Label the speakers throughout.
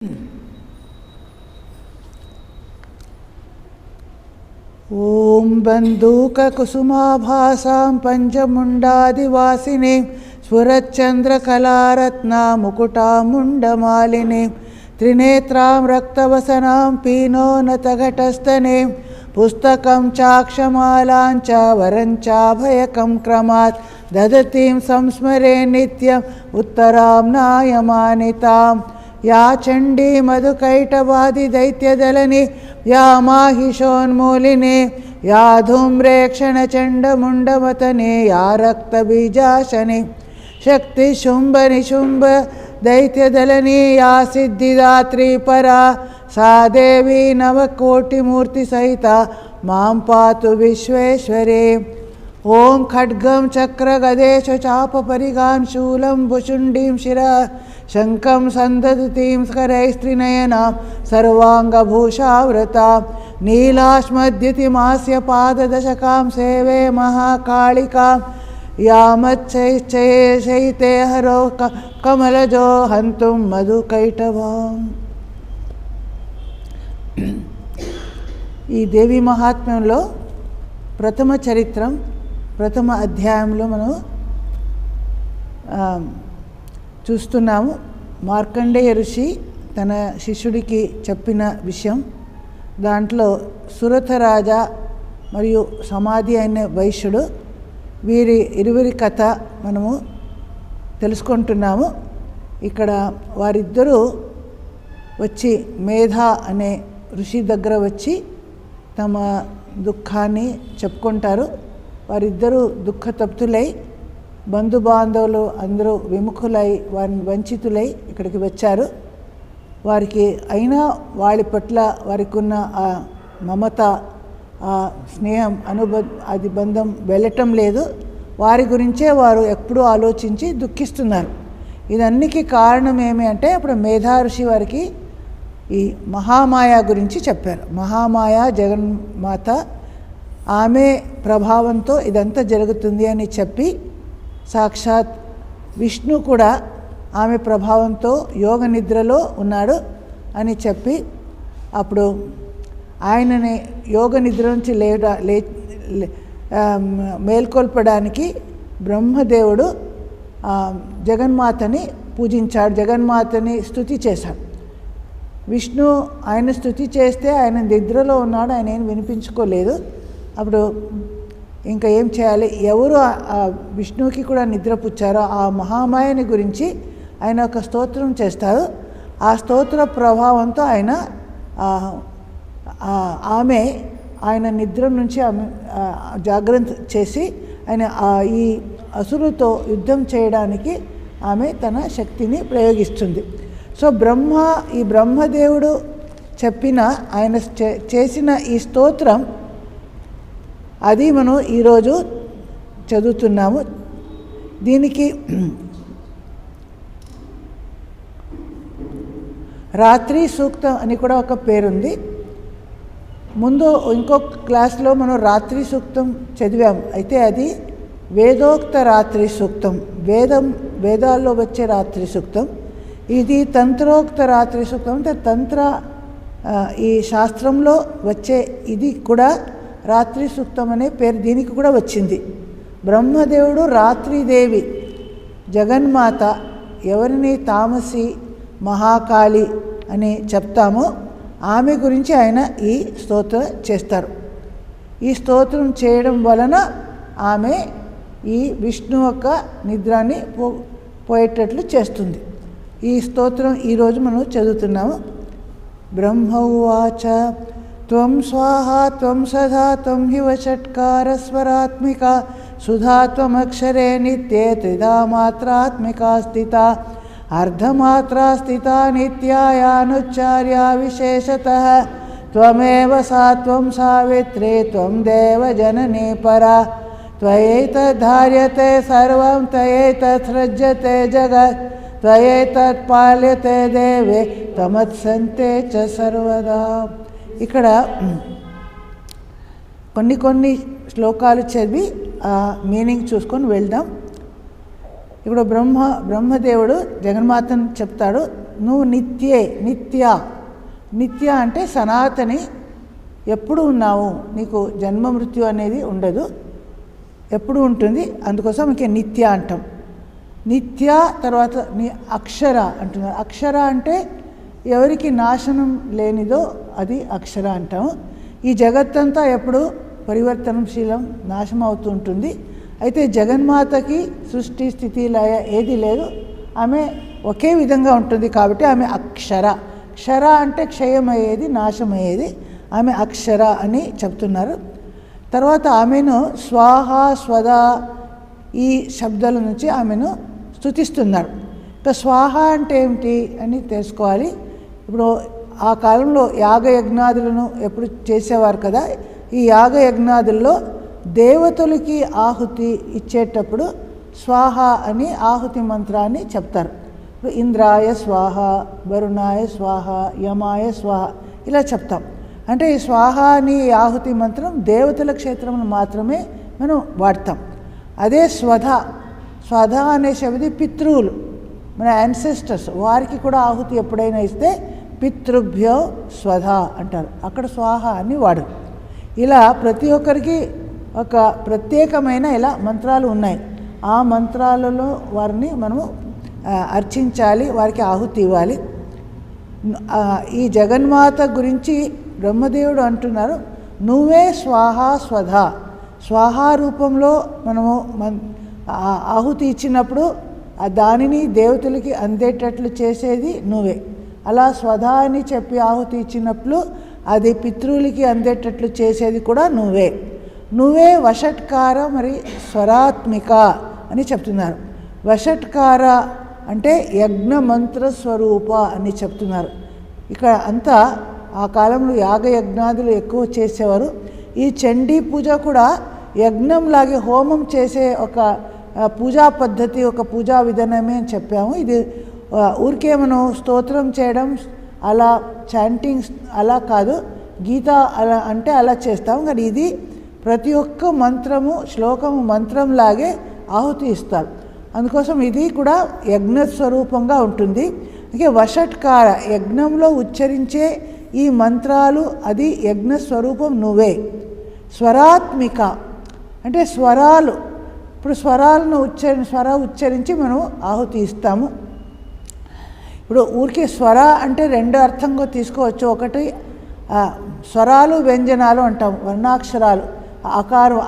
Speaker 1: ओं बंदूककुसुमाभासां पंचमुंडादिवासिने स्फुरच्चंद्रकलारत्ना मुकुटामुंडमालिने त्रिनेत्रां रक्तवसनां पीनोन्नतघटस्तने पुस्तकं चाक्षमालां च वरं चाभयकं क्रमात् ददतीं संस्मरे नित्यम् उत्तरां नायमानिताम् या चंडी मधुकैटवादिदैत्यदलने या माहिषोन्मूलिने या धूम्रेक्षणचण्डमुण्डमतने या रक्तबीजाशने शक्तिशुम्भ निशुम्भ दैत्यदलने या सिद्धिदात्री परा सा देवी नवकोटिमूर्तिसहिता मां पातु विश्वेश्वरे। ओं खड्गं चक्रगदेश चापपरिगां शूलं भुशुण्डीं शिरः शङ्खं सन्दधतीं करैस्त्रिनयनां सर्वाङ्गभूषावृतां नीलाश्मद्युतिमास्य पाददशकां सेवे महाकालिकां यामच्छैश्चैते हरो कमलजो हन्तुं मधुकैटभाम्। ఈ దేవి మహాత్మ్యంలో ప్రథమ చరిత్రం ప్రథమ అధ్యాయంలో మనం చూస్తున్నాము. మార్కండేయ ఋషి తన శిష్యుడికి చెప్పిన విషయం, దాంట్లో సురథ రాజా మరియు సమాధి అయిన వైశ్యుడు వీరి ఇరువురి కథ మనము తెలుసుకుంటున్నాము. ఇక్కడ వారిద్దరూ వచ్చి మేధ అనే ఋషి దగ్గర వచ్చి తమ దుఃఖాన్ని చెప్పుకుంటారు. వారిద్దరూ దుఃఖతప్తులై బంధుబాంధవులు అందరూ విముఖులై వారిని వంచితులై ఇక్కడికి వచ్చారు. వారికి అయినా వాళ్ళ పట్ల వారికి ఉన్న ఆ మమత, ఆ స్నేహం, అది బంధం వెళ్ళటం లేదు. వారి గురించే వారు ఎప్పుడూ ఆలోచించి దుఃఖిస్తున్నారు. ఇదన్నికి కారణం ఏమి అంటే ఇప్పుడు మేధా ఋషి వారికి ఈ మహామాయ గురించి చెప్పారు. మహామాయ జగన్మాత, ఆమె ప్రభావంతో ఇదంతా జరుగుతుంది అని చెప్పి, సాక్షాత్ విష్ణు కూడా ఆమె ప్రభావంతో యోగ నిద్రలో ఉన్నాడు అని చెప్పి, అప్పుడు ఆయనని యోగ నిద్ర నుంచి మేల్కొల్పడానికి బ్రహ్మదేవుడు జగన్మాతని పూజించాడు, జగన్మాతని స్తుతి చేశాడు. విష్ణు ఆయన స్తుతి చేస్తే ఆయన నిద్రలో ఉన్నాడు, ఆయన ఏం వినిపించుకోలేదు. అప్పుడు ఇంకా ఏం చేయాలి, ఎవరు విష్ణువుకి కూడా నిద్ర పుచ్చారో ఆ మహామాయని గురించి ఆయన ఒక స్తోత్రం చేస్తారు. ఆ స్తోత్ర ప్రభావంతో ఆమె ఆయన నిద్ర నుంచి జాగ్రత్త చేసి ఆయన ఈ అసురుతో యుద్ధం చేయడానికి ఆమె తన శక్తిని ప్రయోగిస్తుంది. సో ఈ బ్రహ్మదేవుడు చెప్పిన ఆయన చేసిన ఈ స్తోత్రం అది మనం ఈరోజు చదువుతున్నాము. దీనికి రాత్రి సూక్తం అని కూడా ఒక పేరుంది. ముందు ఇంకో క్లాస్లో మనం రాత్రి సూక్తం చదివాము. అయితే అది వేదోక్త రాత్రి సూక్తం, వేదాల్లో వచ్చే రాత్రి సూక్తం. ఇది తంత్రోక్త రాత్రి సూక్తం, అంటే తంత్ర ఈ శాస్త్రంలో వచ్చే ఇది కూడా రాత్రి సూక్తం అనే పేరు దీనికి కూడా వచ్చింది. బ్రహ్మదేవుడు రాత్రిదేవి జగన్మాత, ఎవరిని తామసి మహాకాళి అని చెప్తామో ఆమె గురించి ఆయన ఈ స్తోత్రం చేస్తారు. ఈ స్తోత్రం చేయడం వలన ఆమె ఈ విష్ణు యొక్క నిద్రాన్ని పోయేటట్లు చేస్తుంది. ఈ స్తోత్రం ఈరోజు మనం చదువుతున్నాము. బ్రహ్మ ఉవాచ త్వం స్వాహా త్వం సదా త్వం హివ షట్కారస్వరాత్మికా సుధా త్వమక్షరే నిత్యే త్రిధా మాత్రాత్మికా స్థితా అర్ధమాత్రా స్థితా నిత్యాయానుచ్చార్యా విశేషతః త్వమేవ సా త్వం సావిత్రీ త్వం దేవజననీ పరా త్వయేతద్ధార్యతే సర్వం త్వయేతత్సృజ్యతే జగత్ త్వయేతత్పాల్యతే దేవే తమత్సంతే చ సర్వదా. ఇక్కడ కొన్ని శ్లోకాలు చదివి ఆ మీనింగ్ చూసుకొని వెళ్దాం. ఇప్పుడు బ్రహ్మదేవుడు జగన్మాతను చెప్తాడు, నువ్వు నిత్య అంటే సనాతని, ఎప్పుడు ఉన్నావు, నీకు జన్మ మృత్యు అనేది ఉండదు, ఎప్పుడు ఉంటుంది, అందుకోసం ఇంకే నిత్య అంటాం. నిత్య తర్వాత నీ అక్షర అంటున్నారు. అక్షర అంటే ఎవరికి నాశనం లేనిదో అది అక్షర అంటాము. ఈ జగత్తంతా ఎప్పుడు పరివర్తనశీలం, నాశనం అవుతూ ఉంటుంది. అయితే జగన్మాతకి సృష్టి స్థితి లయ ఏది లేదు, ఆమె ఒకే విధంగా ఉంటుంది కాబట్టి ఆమె అక్షర. క్షర అంటే క్షయమయ్యేది, నాశమయ్యేది, ఆమె అక్షర అని చెప్తున్నారు. తర్వాత ఆమెను స్వాహ స్వద ఈ శబ్దాల నుంచి ఆమెను స్తుతిస్తున్నారు. ఇక స్వాహ అంటే ఏమిటి అని తెలుసుకోవాలి. ఇప్పుడు ఆ కాలంలో యాగయజ్ఞాదులను ఎప్పుడు చేసేవారు కదా, ఈ యాగయజ్ఞాదుల్లో దేవతలకి ఆహుతి ఇచ్చేటప్పుడు స్వాహ అని ఆహుతి మంత్రాన్ని చెప్తారు. ఇప్పుడు ఇంద్రాయ స్వాహ, వరుణాయ స్వాహ, యమాయ స్వాహ ఇలా చెప్తాం. అంటే ఈ స్వాహ అని ఆహుతి మంత్రం దేవతల క్షేత్రంలో మాత్రమే మనం వాడతాం. అదే స్వధ అనే శబ్ది పితృవులు, మన యాన్సెస్టర్స్, వారికి కూడా ఆహుతి ఎప్పుడైనా ఇస్తే పితృభ్యో స్వధ అంటారు, అక్కడ స్వాహ అని వాడు. ఇలా ప్రతి ఒక్కరికి ఒక ప్రత్యేకమైన ఇలా మంత్రాలు ఉన్నాయి. ఆ మంత్రాలలో వారిని మనము అర్చించాలి, వారికి ఆహుతి ఇవ్వాలి. ఈ జగన్మాత గురించి బ్రహ్మదేవుడు అంటున్నారు, నువ్వే స్వాహ స్వధ. స్వాహ రూపంలో మనము ఆహుతి ఇచ్చినప్పుడు దానిని దేవతలకి అందేటట్లు చేసేది నువ్వే. అలా స్వధ అని చెప్పి ఆహుతి ఇచ్చినప్పుడు అది పితృవులకి అందేటట్లు చేసేది కూడా నువ్వే వషట్కార మరి స్వరాత్మిక అని చెప్తున్నారు. వషట్కార అంటే యజ్ఞ మంత్ర స్వరూప అని చెప్తున్నారు. ఇక్కడ అంతా ఆ కాలంలో యాగయజ్ఞాదులు ఎక్కువ చేసేవారు. ఈ చండీ పూజ కూడా యజ్ఞంలాగే హోమం చేసే ఒక పూజా పద్ధతి, ఒక పూజా విధానమే అని చెప్పాము. ఇది ఊరికే మనం స్తోత్రం చేయడం అలా చాంటింగ్ అలా కాదు, గీత అలా అంటే అలా చేస్తాం. కానీ ఇది ప్రతి ఒక్క మంత్రము శ్లోకము మంత్రంలాగే ఆహుతి ఇస్తారు. అందుకోసం ఇది కూడా యజ్ఞ స్వరూపంగా ఉంటుంది. అందుకే వషట్కార యజ్ఞంలో ఉచ్చరించే ఈ మంత్రాలు అది యజ్ఞ స్వరూపం నువ్వే. స్వరాత్మిక అంటే స్వరాలు, ఇప్పుడు స్వరాలను ఉచ్చరించి మనం ఆహుతి ఇస్తాము. ఇప్పుడు ఊరికే స్వర అంటే రెండు అర్థంగా తీసుకోవచ్చు. ఒకటి స్వరాలు వ్యంజనాలు అంటాం, వర్ణాక్షరాలు, ఆకారం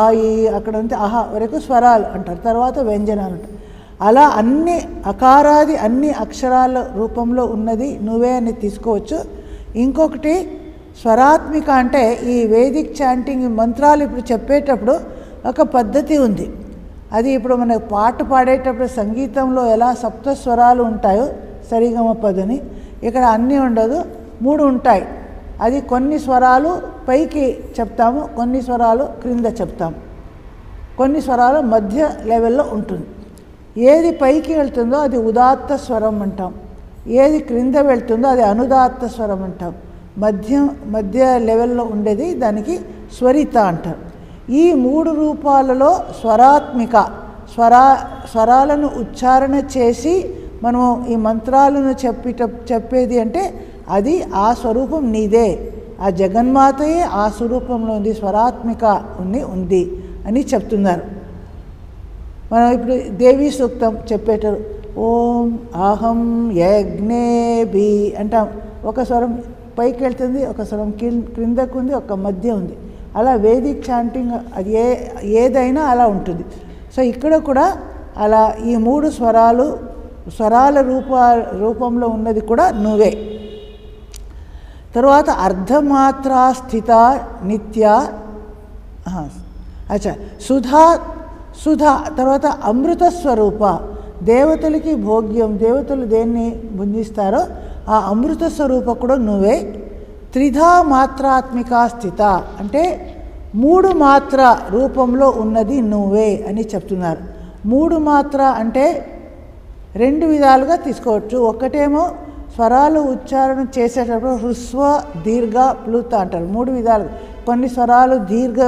Speaker 1: ఆ ఈ అక్కడ ఉంటే ఆహా వరకు స్వరాలు అంటారు, తర్వాత వ్యంజనాలు అంటారు. అలా అన్ని అకారాది అన్ని అక్షరాల రూపంలో ఉన్నది నువ్వే అని తీసుకోవచ్చు. ఇంకొకటి స్వరాత్మిక అంటే ఈ వేదిక్ చాంటింగ్ మంత్రాలు ఇప్పుడు చెప్పేటప్పుడు ఒక పద్ధతి ఉంది. అది ఇప్పుడు మనకు పాట పాడేటప్పుడు సంగీతంలో ఎలా సప్త స్వరాలు ఉంటాయో సరిగమ పదని, ఇక్కడ అన్నీ ఉండదు, 3 ఉంటాయి. అది కొన్ని స్వరాలు పైకి చెప్తాము, కొన్ని స్వరాలు క్రింద చెప్తాము, కొన్ని స్వరాలు మధ్య లెవెల్లో ఉంటుంది. ఏది పైకి వెళ్తుందో అది ఉదాత్త స్వరం అంటాం, ఏది క్రింద వెళ్తుందో అది అనుదాత్త స్వరం అంటాం. మధ్య లెవెల్లో ఉండేది దానికి స్వరిత అంటారు. ఈ 3 రూపాలలో స్వరాత్మిక స్వరాలను ఉచ్చారణ చేసి మనము ఈ మంత్రాలను చెప్పేది అంటే అది ఆ స్వరూపం నీదే, ఆ జగన్మాతయే ఆ స్వరూపంలో ఉంది, స్వరాత్మిక ఉంది అని చెప్తున్నారు. మనం ఇప్పుడు దేవీ సూక్తం చెప్పేటప్పుడు ఓం అహం యజ్ఞేభి అంటాం. ఒక స్వరం పైకి వెళ్తుంది, ఒక స్వరం క్రిందకు ఉంది, ఒక మధ్య ఉంది. అలా వేదిక్ చాంటింగ్ అది ఏదైనా అలా ఉంటుంది. సో ఇక్కడ కూడా అలా ఈ 3 స్వరాల రూపంలో ఉన్నది కూడా నువ్వే. తర్వాత అర్ధమాత్రా స్థిత నిత్య సుధా తర్వాత అమృత స్వరూప, దేవతలకి భోగ్యం, దేవతలు దేన్ని భుంజిస్తారో ఆ అమృత స్వరూప కూడా నువ్వే. త్రిధా మాత్రాత్మిక స్థిత అంటే 3 మాత్ర రూపంలో ఉన్నది నువ్వే అని చెప్తున్నారు. 3 మాత్ర అంటే 2 విధాలుగా తీసుకోవచ్చు. ఒకటేమో స్వరాలు ఉచ్చారణ చేసేటప్పుడు హృస్వ దీర్ఘ ప్లుత అంటారు, 3 విధాలుగా. కొన్ని స్వరాలు దీర్ఘ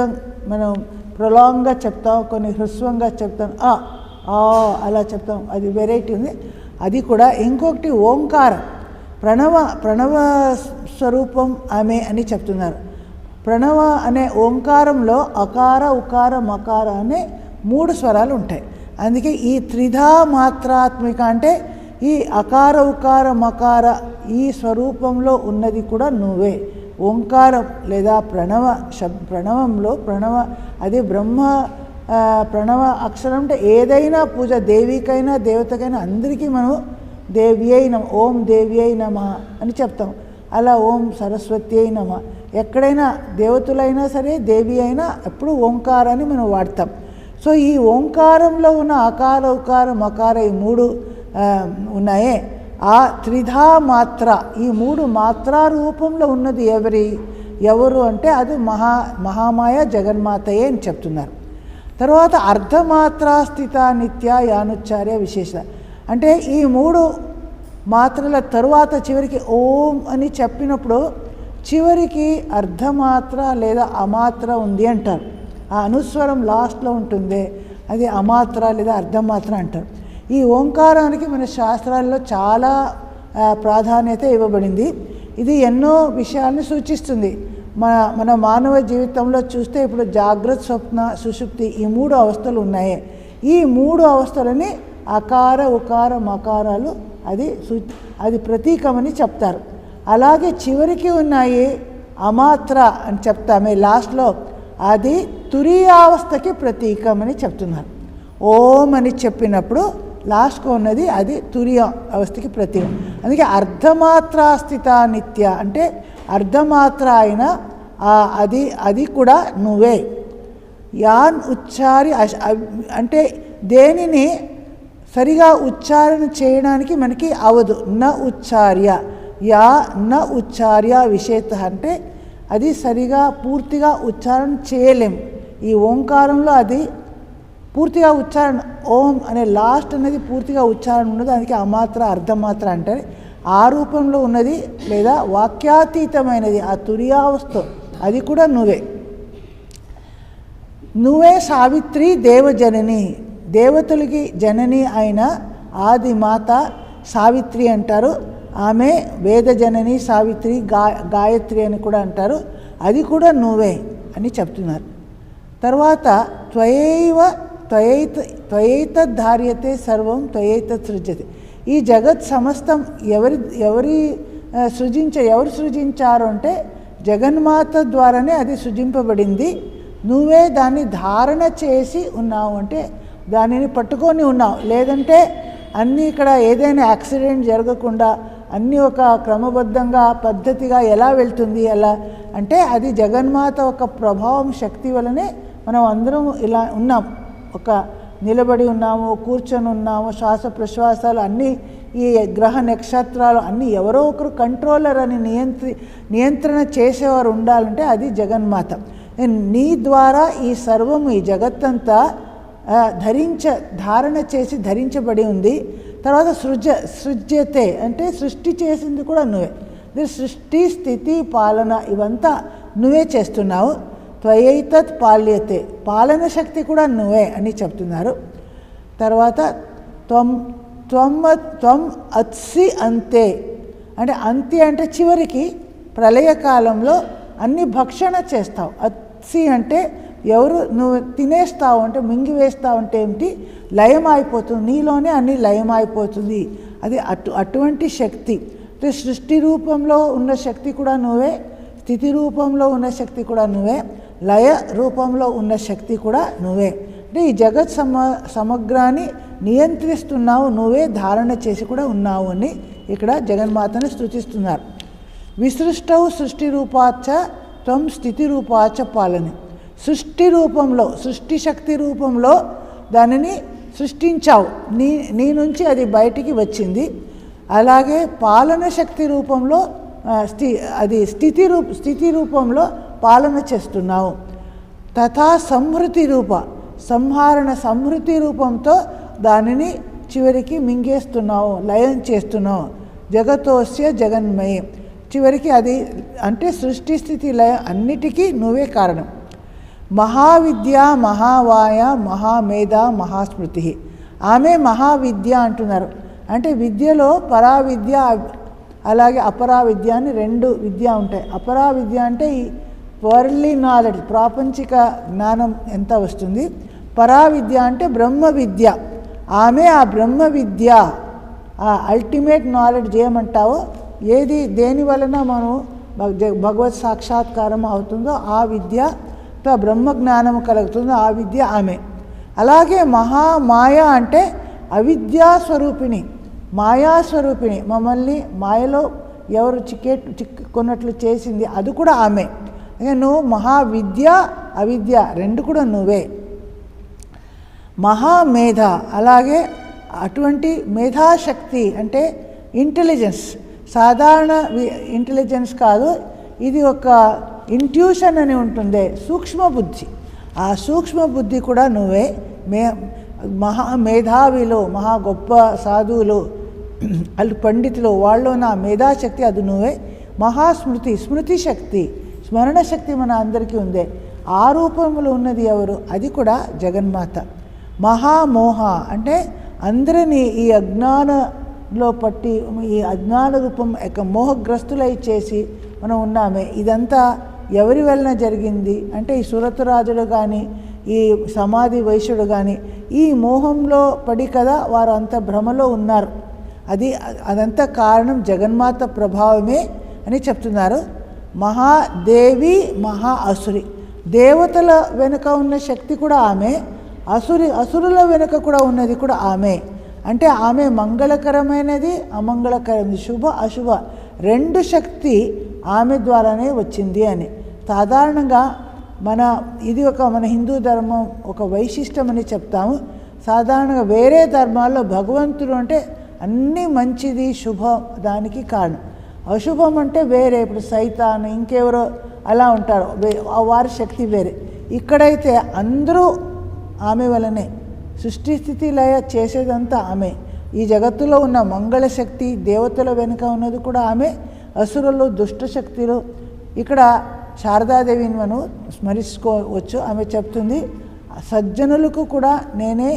Speaker 1: మనం ప్రొలాంగ్గా చెప్తాం, కొన్ని హృస్వంగా చెప్తాం, అలా చెప్తాం, అది వెరైటీ ఉంది. అది కూడా. ఇంకొకటి ఓంకారం, ప్రణవ స్వరూపం ఆమె అని చెప్తున్నారు. ప్రణవ అనే ఓంకారంలో అకార ఉకార మకార అనే 3 స్వరాలు ఉంటాయి. అందుకే ఈ త్రిధా మాత్రాత్మిక అంటే ఈ అకార ఉకార మకార ఈ స్వరూపంలో ఉన్నది కూడా నువ్వే. ఓంకారం లేదా ప్రణవంలో అది బ్రహ్మ ప్రణవ అక్షరం అంటే ఏదైనా పూజ, దేవికైనా దేవతకైనా అందరికీ మనం దేవ్యై నమ, ఓం దేవ్యై నమ అని చెప్తాం. అలా ఓం సరస్వత్యై నమ, ఎక్కడైనా దేవతలైనా సరే దేవి అయినా ఎప్పుడు ఓంకారాన్ని మనం వాడతాం. సో ఈ ఓంకారంలో ఉన్న అకార ఉకార మకార ఈ 3 ఉన్నాయే, ఆ త్రిధా మాత్ర ఈ 3 మాత్రా రూపంలో ఉన్నది ఎవరు అంటే అది మహామాయ జగన్మాతయే అని చెప్తున్నారు. తర్వాత అర్ధమాత్రా స్థిత నిత్య యానుచ్చార్య విశేష అంటే ఈ 3 మాత్రల తరువాత చివరికి ఓం అని చెప్పినప్పుడు చివరికి అర్ధమాత్ర లేదా అమాత్ర ఉంది అంటారు. ఆ అనుస్వరం లాస్ట్లో ఉంటుంది, అది అమాత్ర లేదా అర్ధమాత్ర అంటారు. ఈ ఓంకారానికి మన శాస్త్రాల్లో చాలా ప్రాధాన్యత ఇవ్వబడింది. ఇది ఎన్నో విషయాలను సూచిస్తుంది. మన మానవ జీవితంలో చూస్తే ఇప్పుడు జాగ్రత్త, స్వప్న, సుషుప్తి ఈ 3 అవస్థలు ఉన్నాయి. ఈ 3 అవస్థలని అకార ఉకార మకారాలు అది ప్రతీకమని చెప్తారు. అలాగే చివరికి ఉన్నాయి అమాత్ర అని చెప్తామే లాస్ట్లో, అది తురీయావస్థకి ప్రతీకమని చెప్తున్నారు. ఓం అని చెప్పినప్పుడు లాస్ట్కు ఉన్నది అది తురీయ అవస్థకి ప్రతీకం. అందుకే అర్ధమాత్రా స్థిత నిత్య అంటే అర్ధమాత్ర అయిన అది కూడా నువ్వే. యాన్ ఉచ్చారి అంటే దేనిని సరిగా ఉచ్చారణ చేయడానికి మనకి అవదు. న ఉచ్చార్య న ఉచ్చార్య విశేష అంటే అది సరిగా పూర్తిగా ఉచ్చారణ చేయలేం. ఈ ఓంకారంలో అది పూర్తిగా ఉచ్చారణ, ఓం అనే లాస్ట్ అనేది పూర్తిగా ఉచ్చారణ ఉన్నది. అందుకే అమాత్ర అర్ధమాత్ర అంటారు. ఆ రూపంలో ఉన్నది లేదా వాక్యాతీతమైనది ఆ తురీయావస్థ, అది కూడా నువ్వే సావిత్రి దేవజనని, దేవతలకి జనని అయిన ఆది మాత సావిత్రి అంటారు. ఆమె వేదజనని సావిత్రి, గాయత్రి అని కూడా అంటారు. అది కూడా నువ్వే అని చెప్తున్నారు. తర్వాత త్వయైత ధార్యతే సర్వం త్వయైత సృజ్యతే. ఈ జగత్ సమస్తం ఎవరు సృజించారు అంటే జగన్మాత ద్వారానే అది సృజింపబడింది. నువ్వే దాన్ని ధారణ చేసి ఉన్నావు అంటే దానిని పట్టుకొని ఉన్నావు. లేదంటే అన్నీ ఇక్కడ ఏదైనా యాక్సిడెంట్ జరగకుండా అన్నీ ఒక క్రమబద్ధంగా పద్ధతిగా ఎలా వెళ్తుంది ఎలా అంటే అది జగన్మాత ఒక ప్రభావం శక్తి వలనే మనం అందరం ఇలా ఉన్నాం. ఒక నిలబడి ఉన్నాము, కూర్చొని ఉన్నాము, శ్వాస ప్రశ్వాసాలు అన్నీ ఈ గ్రహ నక్షత్రాలు అన్నీ ఎవరో ఒకరు కంట్రోలర్ అని నియంత్రణ చేసేవారు ఉండాలంటే అది జగన్మాత. నీ ద్వారా ఈ సర్వము ఈ జగత్తంతా ధారణ చేసి ధరించబడి ఉంది. తర్వాత సృజ్యతే అంటే సృష్టి చేసింది కూడా నువ్వే. సృష్టి స్థితి పాలన ఇవంతా నువ్వే చేస్తున్నావు. త్వయైతత్ పాల్యతే పాలన శక్తి కూడా నువ్వే అని చెప్తున్నారు. తర్వాత త్వం అత్సి అంతే అంటే అంతే అంటే చివరికి ప్రళయకాలంలో అన్ని భక్షణ చేస్తావు. అత్సి అంటే ఎవరు నువ్వు తినేస్తావు అంటే మింగివేస్తావు అంటే ఏమిటి, లయం అయిపోతుంది, నీలోనే అన్ని లయం అయిపోతుంది. అది అటువంటి శక్తి. సృష్టి రూపంలో ఉన్న శక్తి కూడా నువ్వే, స్థితి రూపంలో ఉన్న శక్తి కూడా నువ్వే, లయ రూపంలో ఉన్న శక్తి కూడా నువ్వే. అంటే ఈ జగత్ సమగ్రాన్ని నియంత్రిస్తున్నావు, నువ్వే ధారణ చేసి కూడా ఉన్నావు అని ఇక్కడ జగన్మాతను స్తుతిస్తున్నారు. విసృష్టవు సృష్టి రూపాచ త్వం స్థితి రూపాచ పాలని. సృష్టి రూపంలో సృష్టి శక్తి రూపంలో దానిని సృష్టించావు, నీ నుంచి అది బయటికి వచ్చింది. అలాగే పాలన శక్తి రూపంలో అది స్థితి రూపంలో పాలన చేస్తున్నావు. తథా సంహృతి రూప సంహరణ సంహృతి రూపంతో దానిని చివరికి మింగేస్తున్నావు, లయం చేస్తున్నావు. జగతోస్య జగన్మయం చివరికి అది అంటే సృష్టి స్థితి లయం అన్నిటికీ నువ్వే కారణం. మహావిద్య మహావాయ మహామేధ మహాస్మృతి. ఆమె మహావిద్య అంటున్నారు అంటే విద్యలో పరావిద్య అలాగే అపరావిద్య అని రెండు విద్య ఉంటాయి. అపరావిద్య అంటే ఈ వరల్డ్లీ నాలెడ్జ్, ప్రాపంచిక జ్ఞానం ఎంత వస్తుంది. పరావిద్య అంటే బ్రహ్మ విద్య. ఆమె ఆ బ్రహ్మ విద్య, ఆ అల్టిమేట్ నాలెడ్జ్ ఏమంటావో, ఏది దేని వలన మనం భగవత్ సాక్షాత్కారం అవుతుందో ఆ విద్యతో బ్రహ్మ జ్ఞానం కలుగుతుందో ఆ విద్య ఆమె. అలాగే మహామాయ అంటే అవిద్యాస్వరూపిణి, మాయాస్వరూపిణి. మమ్మల్ని మాయలో ఎవరు చిక్కుకున్నట్లు చేసింది అది కూడా ఆమె. నువ్వు మహావిద్య అవిద్య రెండు కూడా నువ్వే. మహామేధ, అలాగే అటువంటి మేధాశక్తి అంటే ఇంటెలిజెన్స్, సాధారణ ఇంటెలిజెన్స్ కాదు, ఇది ఒక ఇంట్యూషన్ అని ఉంటుంది, సూక్ష్మ బుద్ధి. ఆ సూక్ష్మ బుద్ధి కూడా నువ్వే. మహామేధావిలో, మహా గొప్ప సాధువులు, వాళ్ళు పండితులు, వాళ్ళు నా మేధాశక్తి అది నువ్వే. మహాస్మృతి, స్మృతి శక్తి, స్మరణ శక్తి మన అందరికీ ఉందే. ఆ రూపంలో ఉన్నది ఎవరు? అది కూడా జగన్మాత. మహామోహ అంటే అందరినీ ఈ అజ్ఞానంలో పట్టి, ఈ అజ్ఞాన రూపం యొక్క మోహగ్రస్తులై చేసి మనం ఉన్నామే. ఇదంతా ఎవరి వలన జరిగింది అంటే ఈ సురతురాజుడు కానీ, ఈ సమాధి వైశ్యుడు కానీ ఈ మోహంలో పడి కదా వారు అంత భ్రమలో ఉన్నారు. అదంతా కారణం జగన్మాత ప్రభావమే అని చెప్తున్నారు. మహాదేవి, మహా అసురి, దేవతల వెనుక ఉన్న శక్తి కూడా ఆమె, అసురుల వెనుక కూడా ఉన్నది కూడా ఆమె. అంటే ఆమె మంగళకరమైనది, అమంగళకరమైనది, శుభ అశుభ రెండు శక్తి ఆమె ద్వారానే వచ్చింది అని. సాధారణంగా ఇది మన హిందూ ధర్మం ఒక వైశిష్టం అని చెప్తాము. సాధారణంగా వేరే ధర్మాల్లో భగవంతుడు అంటే అన్నీ మంచిది, శుభం, దానికి కారణం. అశుభం అంటే వేరే, ఇప్పుడు సైతాన్ ఇంకెవరో అలా ఉంటారు, వారి శక్తి వేరే. ఇక్కడైతే అందరూ ఆమె వలనే, సృష్టి స్థితి లయ చేసేదంతా ఆమె. ఈ జగత్తులో ఉన్న మంగళశక్తి, దేవతల వెనుక ఉన్నది కూడా ఆమె, అసురులు, దుష్టశక్తులు. ఇక్కడ శారదాదేవిని మనం స్మరించుకోవచ్చు. ఆమె చెప్తుంది, సజ్జనులకు కూడా నేనే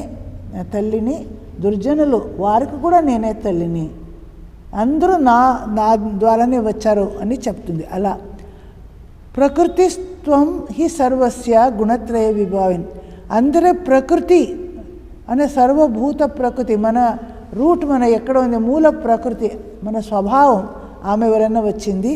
Speaker 1: తల్లిని, దుర్జనులు వారికి కూడా నేనే తల్లిని, అందరూ నా ద్వారానే వచ్చారు అని చెప్తుంది. అలా ప్రకృతిస్త్వం హి సర్వస్య గుణత్రయ విభావిన్. అందరి ప్రకృతి అనే సర్వభూత ప్రకృతి, మన రూట్ మన ఎక్కడ ఉంది, మూల ప్రకృతి, మన స్వభావం ఆమె వలన వచ్చింది.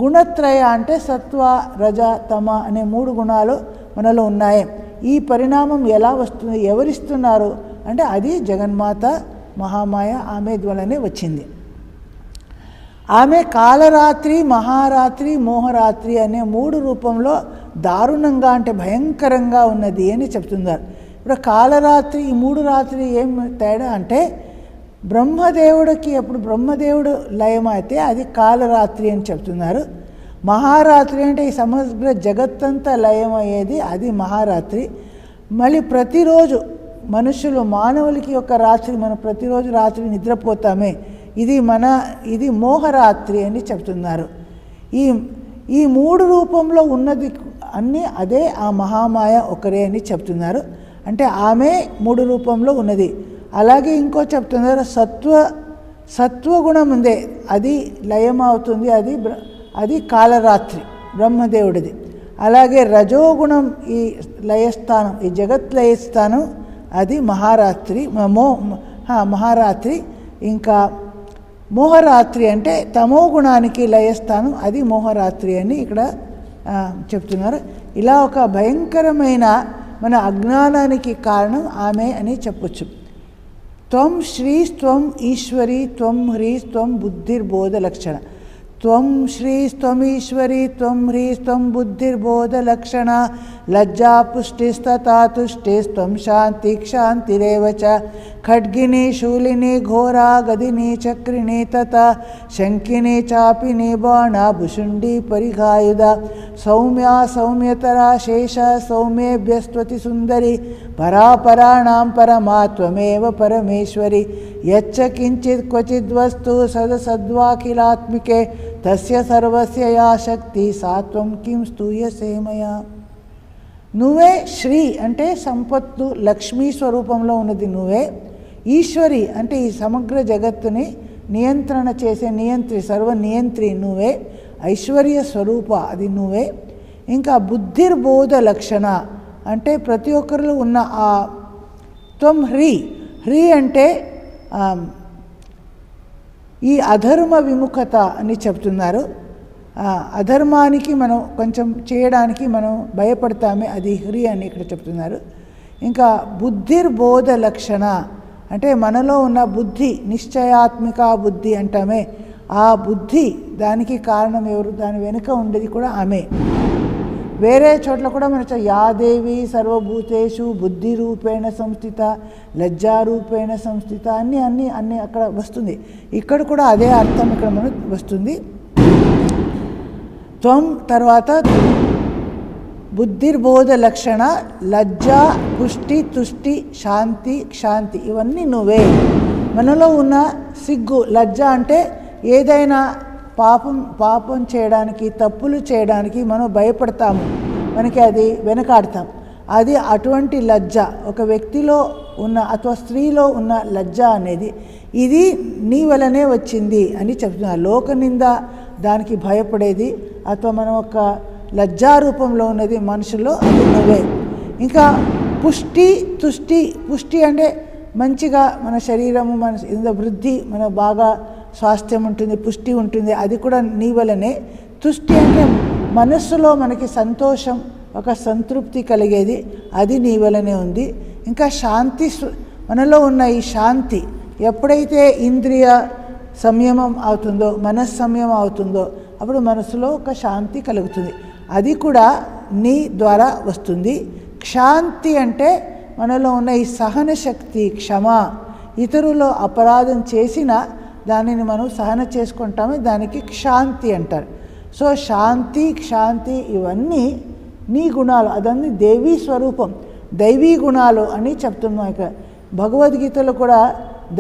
Speaker 1: గుణత్రయ అంటే సత్వ, రజ, తమ అనే మూడు గుణాలు మనలో ఉన్నాయి. ఈ పరిణామం ఎలా వస్తుంది, ఎవరిస్తున్నారు అంటే అది జగన్మాత మహామాయ, ఆమె ద్వారానే వచ్చింది. ఆమె కాలరాత్రి, మహారాత్రి, మోహరాత్రి అనే మూడు రూపంలో దారుణంగా అంటే భయంకరంగా ఉన్నది అని చెప్తున్నారు. ఇప్పుడు కాలరాత్రి, ఈ మూడు రాత్రి ఏం తేడా అంటే బ్రహ్మదేవుడికి ఎప్పుడు బ్రహ్మదేవుడు లయమైతే అది కాలరాత్రి అని చెప్తున్నారు. మహారాత్రి అంటే ఈ సమగ్ర జగత్తంతా లయమయ్యేది, అది మహారాత్రి. మళ్ళీ ప్రతిరోజు మనుషులు, మానవులకి ఒక రాత్రి, మనం ప్రతిరోజు రాత్రి నిద్రపోతామే, ఇది మోహరాత్రి అని చెప్తున్నారు. ఈ మూడు రూపంలో ఉన్నది అన్నీ అదే, ఆ మహామాయ ఒకరే అని చెప్తున్నారు. అంటే ఆమె మూడు రూపంలో ఉన్నది. అలాగే ఇంకో చెప్తున్నారు, సత్వగుణం ఉందే, అది లయం అవుతుంది, అది కాలరాత్రి బ్రహ్మదేవుడిది. అలాగే రజోగుణం, ఈ లయస్థానం, ఈ జగత్ లయస్థానం, అది మహారాత్రి, మహారాత్రి. ఇంకా మోహరాత్రి అంటే తమో గుణానికి లయస్థానం, అది మోహరాత్రి అని ఇక్కడ చెప్తున్నారు. ఇలా ఒక భయంకరమైన మన అజ్ఞానానికి కారణం ఆమె అని చెప్పొచ్చు. త్వం శ్రీ త్వం ఈశ్వరి త్వం హ్రీ త్వం బుద్ధిర్బోధ లక్షణ. త్వం శ్రీ త్వం ఈశ్వరి త్వం హ్రీ త్వం బుద్ధిర్బోధ లక్షణ. లజ్జా పుష్టిస్తథా తుష్టిస్త్వం శాంతి క్షాంతిరేవ చ. ఖడ్గిని శూలిని ఘోరా గదిని చక్రిని తథా శంకిని చాపిని బాణ భుషుండి పరిఘాయుధ. సౌమ్యా సౌమ్యతరా శేష సౌమ్యేభ్యస్త్వతి సుందరి. పరాపరాణాం పరమాత్మేవ పరమేశ్వరి. యచ్చ కించిత్ క్వచిద్వస్తు సదసద్వాఖిలాత్మికే. తస్య సర్వస్య యా శక్తి సాత్వం కిం స్తూయసే మయా. నువ్వే శ్రీ అంటే సంపత్తు, లక్ష్మీ స్వరూపంలో ఉన్నది నువ్వే. ఈశ్వరి అంటే ఈ సమగ్ర జగత్తుని నియంత్రణ చేసే సర్వనియంత్రి నువ్వే. ఐశ్వర్య స్వరూప అది నువ్వే. ఇంకా బుద్ధిర్బోధ లక్షణ అంటే ప్రతి ఒక్కరిలో ఉన్న ఆ త్వం హ్రీ అంటే ఈ అధర్మ విముఖత అని చెప్తున్నారు. అధర్మానికి మనం కొంచెం చేయడానికి మనం భయపడతామే, అది హ్రీ అని ఇక్కడ చెప్తున్నారు. ఇంకా బుద్ధిర్బోధ లక్షణ అంటే మనలో ఉన్న బుద్ధి, నిశ్చయాత్మిక బుద్ధి అంటామే, ఆ బుద్ధి దానికి కారణం ఎవరు, దాని వెనుక ఉండేది కూడా ఆమె. వేరే చోట్ల కూడా మన యాదేవి సర్వభూతేషు బుద్ధి రూపేణ సంస్థిత, లజ్జారూపేణ సంస్థిత అన్నీ అక్కడ వస్తుంది. ఇక్కడ కూడా అదే అర్థం ఇక్కడ మనకు వస్తుంది. త్వం తర్వాత బుద్ధిర్బోధ లక్షణ, లజ్జ, పుష్టి, తుష్టి, శాంతి, క్షాంతి ఇవన్నీ నువ్వే. మనలో ఉన్న సిగ్గు, లజ్జ అంటే ఏదైనా పాపం చేయడానికి, తప్పులు చేయడానికి మనం భయపడతాము, మనకి అది వెనకాడతాం. అది అటువంటి లజ్జ ఒక వ్యక్తిలో ఉన్న అథవా స్త్రీలో ఉన్న లజ్జ అనేది ఇది నీ వలనే వచ్చింది అని చెప్తున్నారు. లోకనింద దానికి భయపడేది అథవా మనం ఒక లజ్జారూపంలో ఉన్నది మనుషుల్లో, అది నువ్వే. ఇంకా పుష్టి, తుష్టి. పుష్టి అంటే మంచిగా మన శరీరము, మన వృద్ధి, మన బాగా స్వాస్థ్యం ఉంటుంది, పుష్టి ఉంటుంది, అది కూడా నీ వలనే. తుష్టి అంటే మనస్సులో మనకి సంతోషం, ఒక సంతృప్తి కలిగేది, అది నీ వలనే ఉంది. ఇంకా శాంతి, మనలో ఉన్న ఈ శాంతి ఎప్పుడైతే ఇంద్రియ సంయమం అవుతుందో, మనస్సంయమం అవుతుందో అప్పుడు మనసులో ఒక శాంతి కలుగుతుంది, అది కూడా నీ ద్వారా వస్తుంది. క్షాంతి అంటే మనలో ఉన్న ఈ సహన శక్తి, క్షమ, ఇతరులు అపరాధం చేసిన దానిని మనం సహన చేసుకుంటామే, దానికి క్షాంతి అంటారు. సో శాంతి, క్షాంతి ఇవన్నీ నీ గుణాలు, అదన్నీ దేవీ స్వరూపం, దైవీ గుణాలు అని చెప్తున్నాం. ఇక భగవద్గీతలో కూడా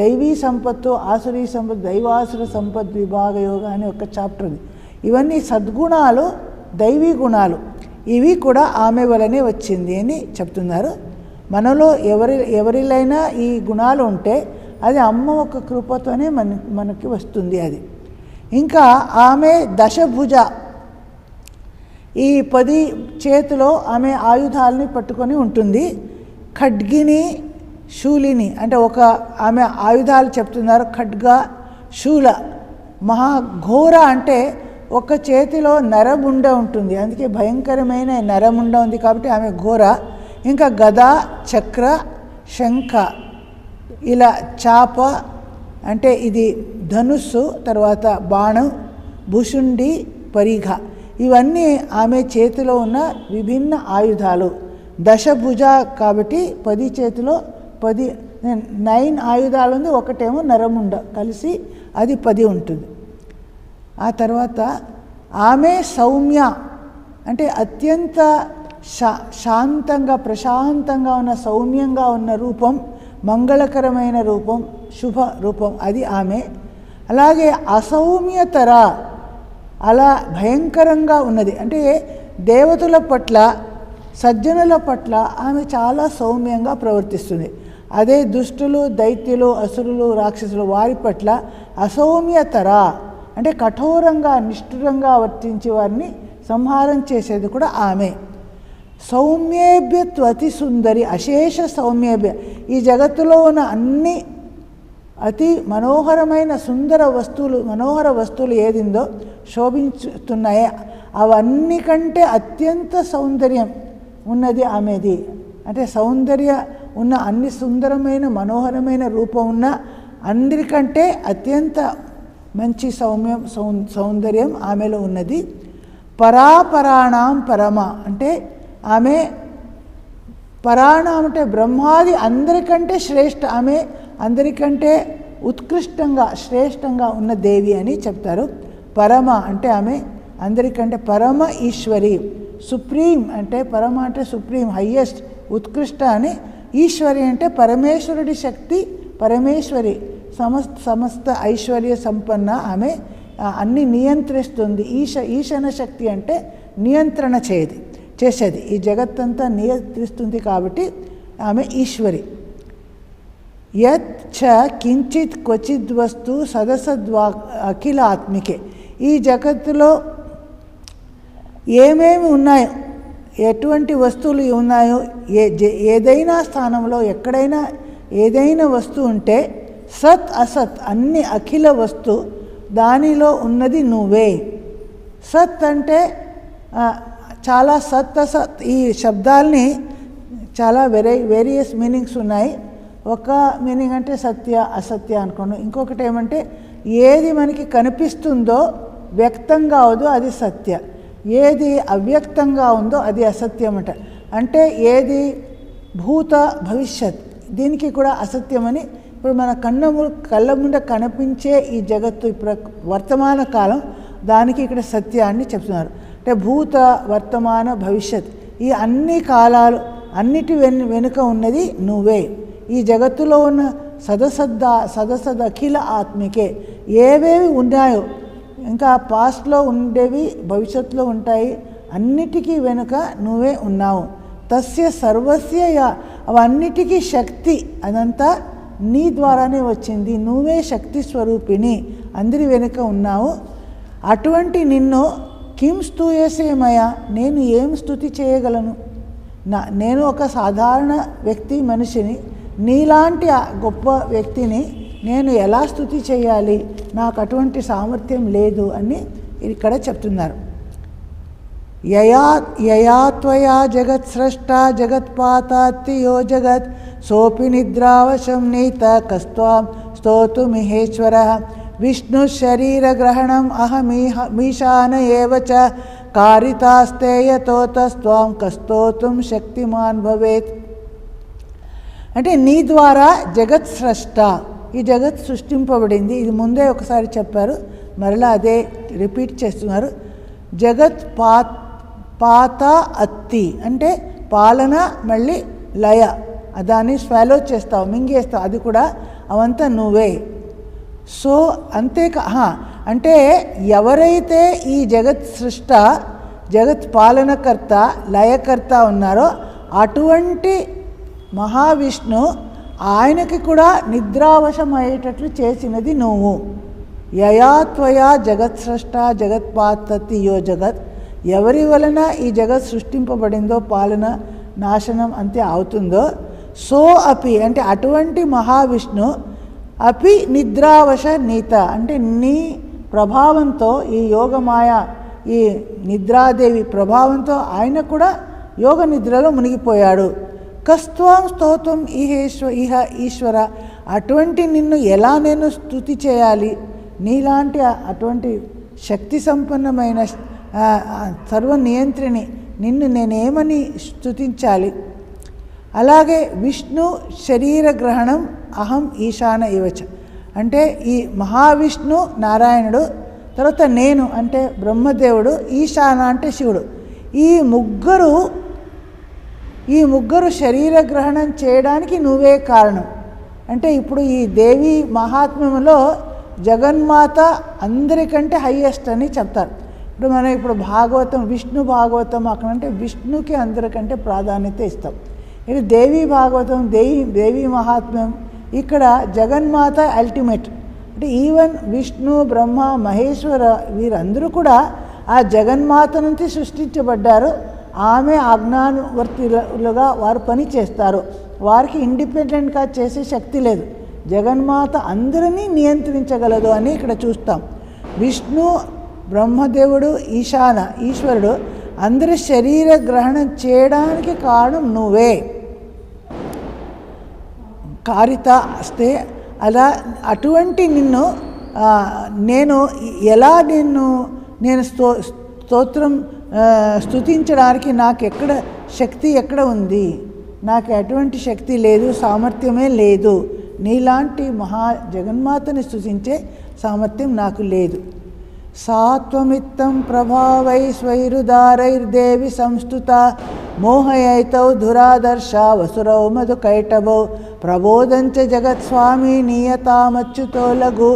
Speaker 1: దైవీ సంపత్తు, ఆసురీ సంపత్తు, దైవాసుర సంపత్ విభాగ యోగ అని ఒక చాప్టర్ ఉంది. ఇవన్నీ సద్గుణాలు, దైవీ గుణాలు, ఇవి కూడా ఆమె వలనే వచ్చింది అని చెప్తున్నారు. మనలో ఎవరిలైనా ఈ గుణాలు ఉంటే అది అమ్మ ఒక కృపతోనే మనకి వస్తుంది అది. ఇంకా ఆమె దశభుజ, ఈ 10 చేతిలో ఆమె ఆయుధాలని పట్టుకొని ఉంటుంది. ఖడ్గిని, శూలిని అంటే ఆమె ఆయుధాలు చెప్తున్నారు, ఖడ్గ, శూల. మహాఘోర అంటే ఒక చేతిలో నరముండ ఉంటుంది, అందుకే భయంకరమైన నరముండ ఉంది కాబట్టి ఆమె ఘోర. ఇంకా గద, చక్ర, శంఖ, ఇలా చాప అంటే ఇది ధనుస్సు, తర్వాత బాణం, భుషుండి, పరిఘ, ఇవన్నీ ఆమె చేతిలో ఉన్న విభిన్న ఆయుధాలు. దశభుజ కాబట్టి 10 చేతిలో 9 ఆయుధాలు ఉంది, ఒకటేమో నరముండ కలిసి అది 10 ఉంటుంది. ఆ తర్వాత ఆమె సౌమ్య అంటే అత్యంత శాంతంగా, ప్రశాంతంగా ఉన్న, సౌమ్యంగా ఉన్న రూపం, మంగళకరమైన రూపం, శుభ రూపం, అది ఆమె. అలాగే అసౌమ్యతర, అలా భయంకరంగా ఉన్నది అంటే దేవతల పట్ల, సజ్జనుల పట్ల ఆమె చాలా సౌమ్యంగా ప్రవర్తిస్తుంది. అదే దుష్టులు, దైత్యులు, అసురులు, రాక్షసులు వారి పట్ల అసౌమ్యతర అంటే కఠోరంగా, నిష్ఠురంగా వర్తించే వారిని సంహారం చేసేది కూడా ఆమె. సౌమ్యేభ్య త్వతి సుందరి, అశేష సౌమ్యేభ్య, ఈ జగత్తులో ఉన్న అన్ని అతి మనోహరమైన మనోహర వస్తువులు ఏదిందో శోభించుతున్నాయో అవన్నీ కంటే అత్యంత సౌందర్యం ఉన్నది ఆమెది. అంటే సౌందర్య ఉన్న, అన్ని సుందరమైన మనోహరమైన రూపం ఉన్న, అందరికంటే అత్యంత మంచి సౌందర్యం ఆమెలో ఉన్నది. పరాపరాణం పరమ అంటే ఆమె పరాణం అంటే బ్రహ్మాది అందరికంటే శ్రేష్ఠ, ఆమె అందరికంటే ఉత్కృష్టంగా, శ్రేష్టంగా ఉన్న దేవి అని చెప్తారు. పరమ అంటే ఆమె అందరికంటే పరమ ఈశ్వరి. సుప్రీం అంటే పరమ అంటే సుప్రీం, హయ్యెస్ట్, ఉత్కృష్ట అని. ఈశ్వరి అంటే పరమేశ్వరుడి శక్తి, పరమేశ్వరి, సమస్త ఐశ్వర్య సంపన్న ఆమె, అన్ని నియంత్రిస్తుంది. ఈశన శక్తి అంటే నియంత్రణ చేసేది, ఈ జగత్తంతా నియంత్రిస్తుంది కాబట్టి ఆమె ఈశ్వరి. యత్ చ కించిత్ క్వచిద్ వస్తు సదసద్వా అఖిల ఆత్మికే. ఈ జగత్తులో ఏమేమి ఉన్నాయో, ఎటువంటి వస్తువులు ఉన్నాయో, ఏదైనా స్థానంలో ఎక్కడైనా ఏదైనా వస్తువు ఉంటే సత్ అసత్ అన్ని అఖిల వస్తు దానిలో ఉన్నది నువ్వే. సత్ అంటే చాలా సత్ అసత్ ఈ శబ్దాల్ని చాలా వేరియస్ మీనింగ్స్ ఉన్నాయి. ఒక మీనింగ్ అంటే సత్య అసత్య అనుకోండి. ఇంకొకటి ఏమంటే ఏది మనకి కనిపిస్తుందో వ్యక్తంగా అవదో అది సత్య, ఏది అవ్యక్తంగా ఉందో అది అసత్యం అంట. అంటే ఏది భూత భవిష్యత్ దీనికి కూడా అసత్యమని. ఇప్పుడు మన కళ్ళ ముందు కనిపించే ఈ జగత్తు ఇప్పుడు వర్తమాన కాలం, దానికి ఇక్కడ సత్యాన్ని చెప్తున్నారు. అంటే భూత వర్తమాన భవిష్యత్ ఈ అన్ని కాలాలు అన్నిటి వెనుక ఉన్నది నువ్వే. ఈ జగత్తులో ఉన్న సదసద్ అఖిల ఆత్మికే. ఏవేవి ఉన్నాయో, ఇంకా పాస్ట్లో ఉండేవి భవిష్యత్తులో ఉంటాయి, అన్నిటికీ వెనుక నువ్వే ఉన్నావు. తస్య సర్వస్య అవన్నిటికీ శక్తి అదంతా నీ ద్వారానే వచ్చింది. నువ్వే శక్తి స్వరూపిణి, అందరి వెనుక ఉన్నావు. అటువంటి నిన్ను కిం స్తూయసేమయ, నేను ఏం స్తుతి చేయగలను? నేను ఒక సాధారణ వ్యక్తి, మనిషిని. నీలాంటి గొప్ప వ్యక్తిని నేను ఎలా స్తుతి చేయాలి? నాకు అటువంటి సామర్థ్యం లేదు అని ఇక్కడ చెప్తున్నారు. యయా త్వయా జగత్ స్రష్టా జగత్పాతాత్తియో జగత్ సోపి నిద్రావశం నీత కస్త్వాం స్తోతుమిహేశ్వర. విష్ణు శరీరగ్రహణం అహమీశాన ఏవ చ కారితాస్తే యతోతస్త్వాం కస్తోతుం శక్తిమాన్ భవేత్. అంటే నీ ద్వారా జగత్ స్రష్ట, ఈ జగత్ సృష్టింపబడింది. ఇది ముందే ఒకసారి చెప్పారు, మరలా అదే రిపీట్ చేస్తున్నారు. జగత్ పాత అత్తి అంటే పాలన మళ్ళీ లయ, దాన్ని స్వాలో చేస్తావు, మింగేస్తావు, అది కూడా అవంతా నువ్వే. సో అంటే ఎవరైతే ఈ జగత్ సృష్ట జగత్ పాలనకర్త లయకర్త ఉన్నారో అటువంటి మహావిష్ణు ఆయనకి కూడా నిద్రావశం అయ్యేటట్లు చేసినది నువ్వు. యయా త్వయా జగత్ స్రష్ట జగత్పాతతి యో జగత్, ఎవరి వలన ఈ జగత్ సృష్టింపబడిందో పాలన నాశనం అంతే అవుతుందో, సో అపి అంటే అటువంటి మహావిష్ణు అపి నిద్రావశ నీత అంటే నీ ప్రభావంతో ఈ యోగమాయ ఈ నిద్రాదేవి ప్రభావంతో ఆయన కూడా యోగ నిద్రలో మునిగిపోయాడు. కస్త్వాం స్తోత్రం ఇహ ఈశ్వర, అటువంటి నిన్ను ఎలా నేను స్తుతి చేయాలి? నీలాంటి అటువంటి శక్తి సంపన్నమైన సర్వనియంత్రిని నిన్ను నేనేమని స్తుతించాలి? అలాగే విష్ణు శరీర గ్రహణం అహం ఈశాన ఇవచ అంటే ఈ మహావిష్ణు నారాయణుడు, తర్వాత నేను అంటే బ్రహ్మదేవుడు, ఈశాన అంటే శివుడు, ఈ ముగ్గురు శరీర గ్రహణం చేయడానికి నువ్వే కారణం. అంటే ఇప్పుడు ఈ దేవి మహాత్మ్యంలో జగన్మాత అందరికంటే హయ్యెస్ట్ అని చెప్తారు. ఇప్పుడు భాగవతం విష్ణు భాగవతం అక్కడంటే విష్ణుకి అందరికంటే ప్రాధాన్యత ఇస్తాం. ఇక దేవి భాగవతం దేవి మహాత్మ్యం ఇక్కడ జగన్మాత అల్టిమేట్. అంటే ఈవెన్ విష్ణు బ్రహ్మ మహేశ్వర వీరందరూ కూడా ఆ జగన్మాత నుంచి సృష్టించబడ్డారు. ఆమె ఆజ్ఞానువర్తులుగా వారు పని చేస్తారు. వారికి ఇండిపెండెంట్గా చేసే శక్తి లేదు. జగన్మాత అందరినీ నియంత్రించగలదు అని ఇక్కడ చూస్తాం. విష్ణు బ్రహ్మదేవుడు ఈశ్వరుడు అందరి శరీర గ్రహణం చేయడానికి కారణం నువ్వే. కారిత అస్తే అలా అటువంటి నిన్ను నేను ఎలా నేను స్తుతించడానికి నాకు ఎక్కడ శక్తి ఎక్కడ ఉంది? నాకు ఎటువంటి శక్తి లేదు, సామర్థ్యమే లేదు. నీలాంటి మహా జగన్మాతని స్తుతించే సామర్థ్యం నాకు లేదు. సాత్వమిత్తం ప్రభావై స్వైరుదారైర్దేవి సంస్థుత మోహయైతౌ ధురాదర్శ వసురౌ మధుకైటభౌ ప్రబోధంచ జగత్స్వామి నీయతామచ్యుతో లఘు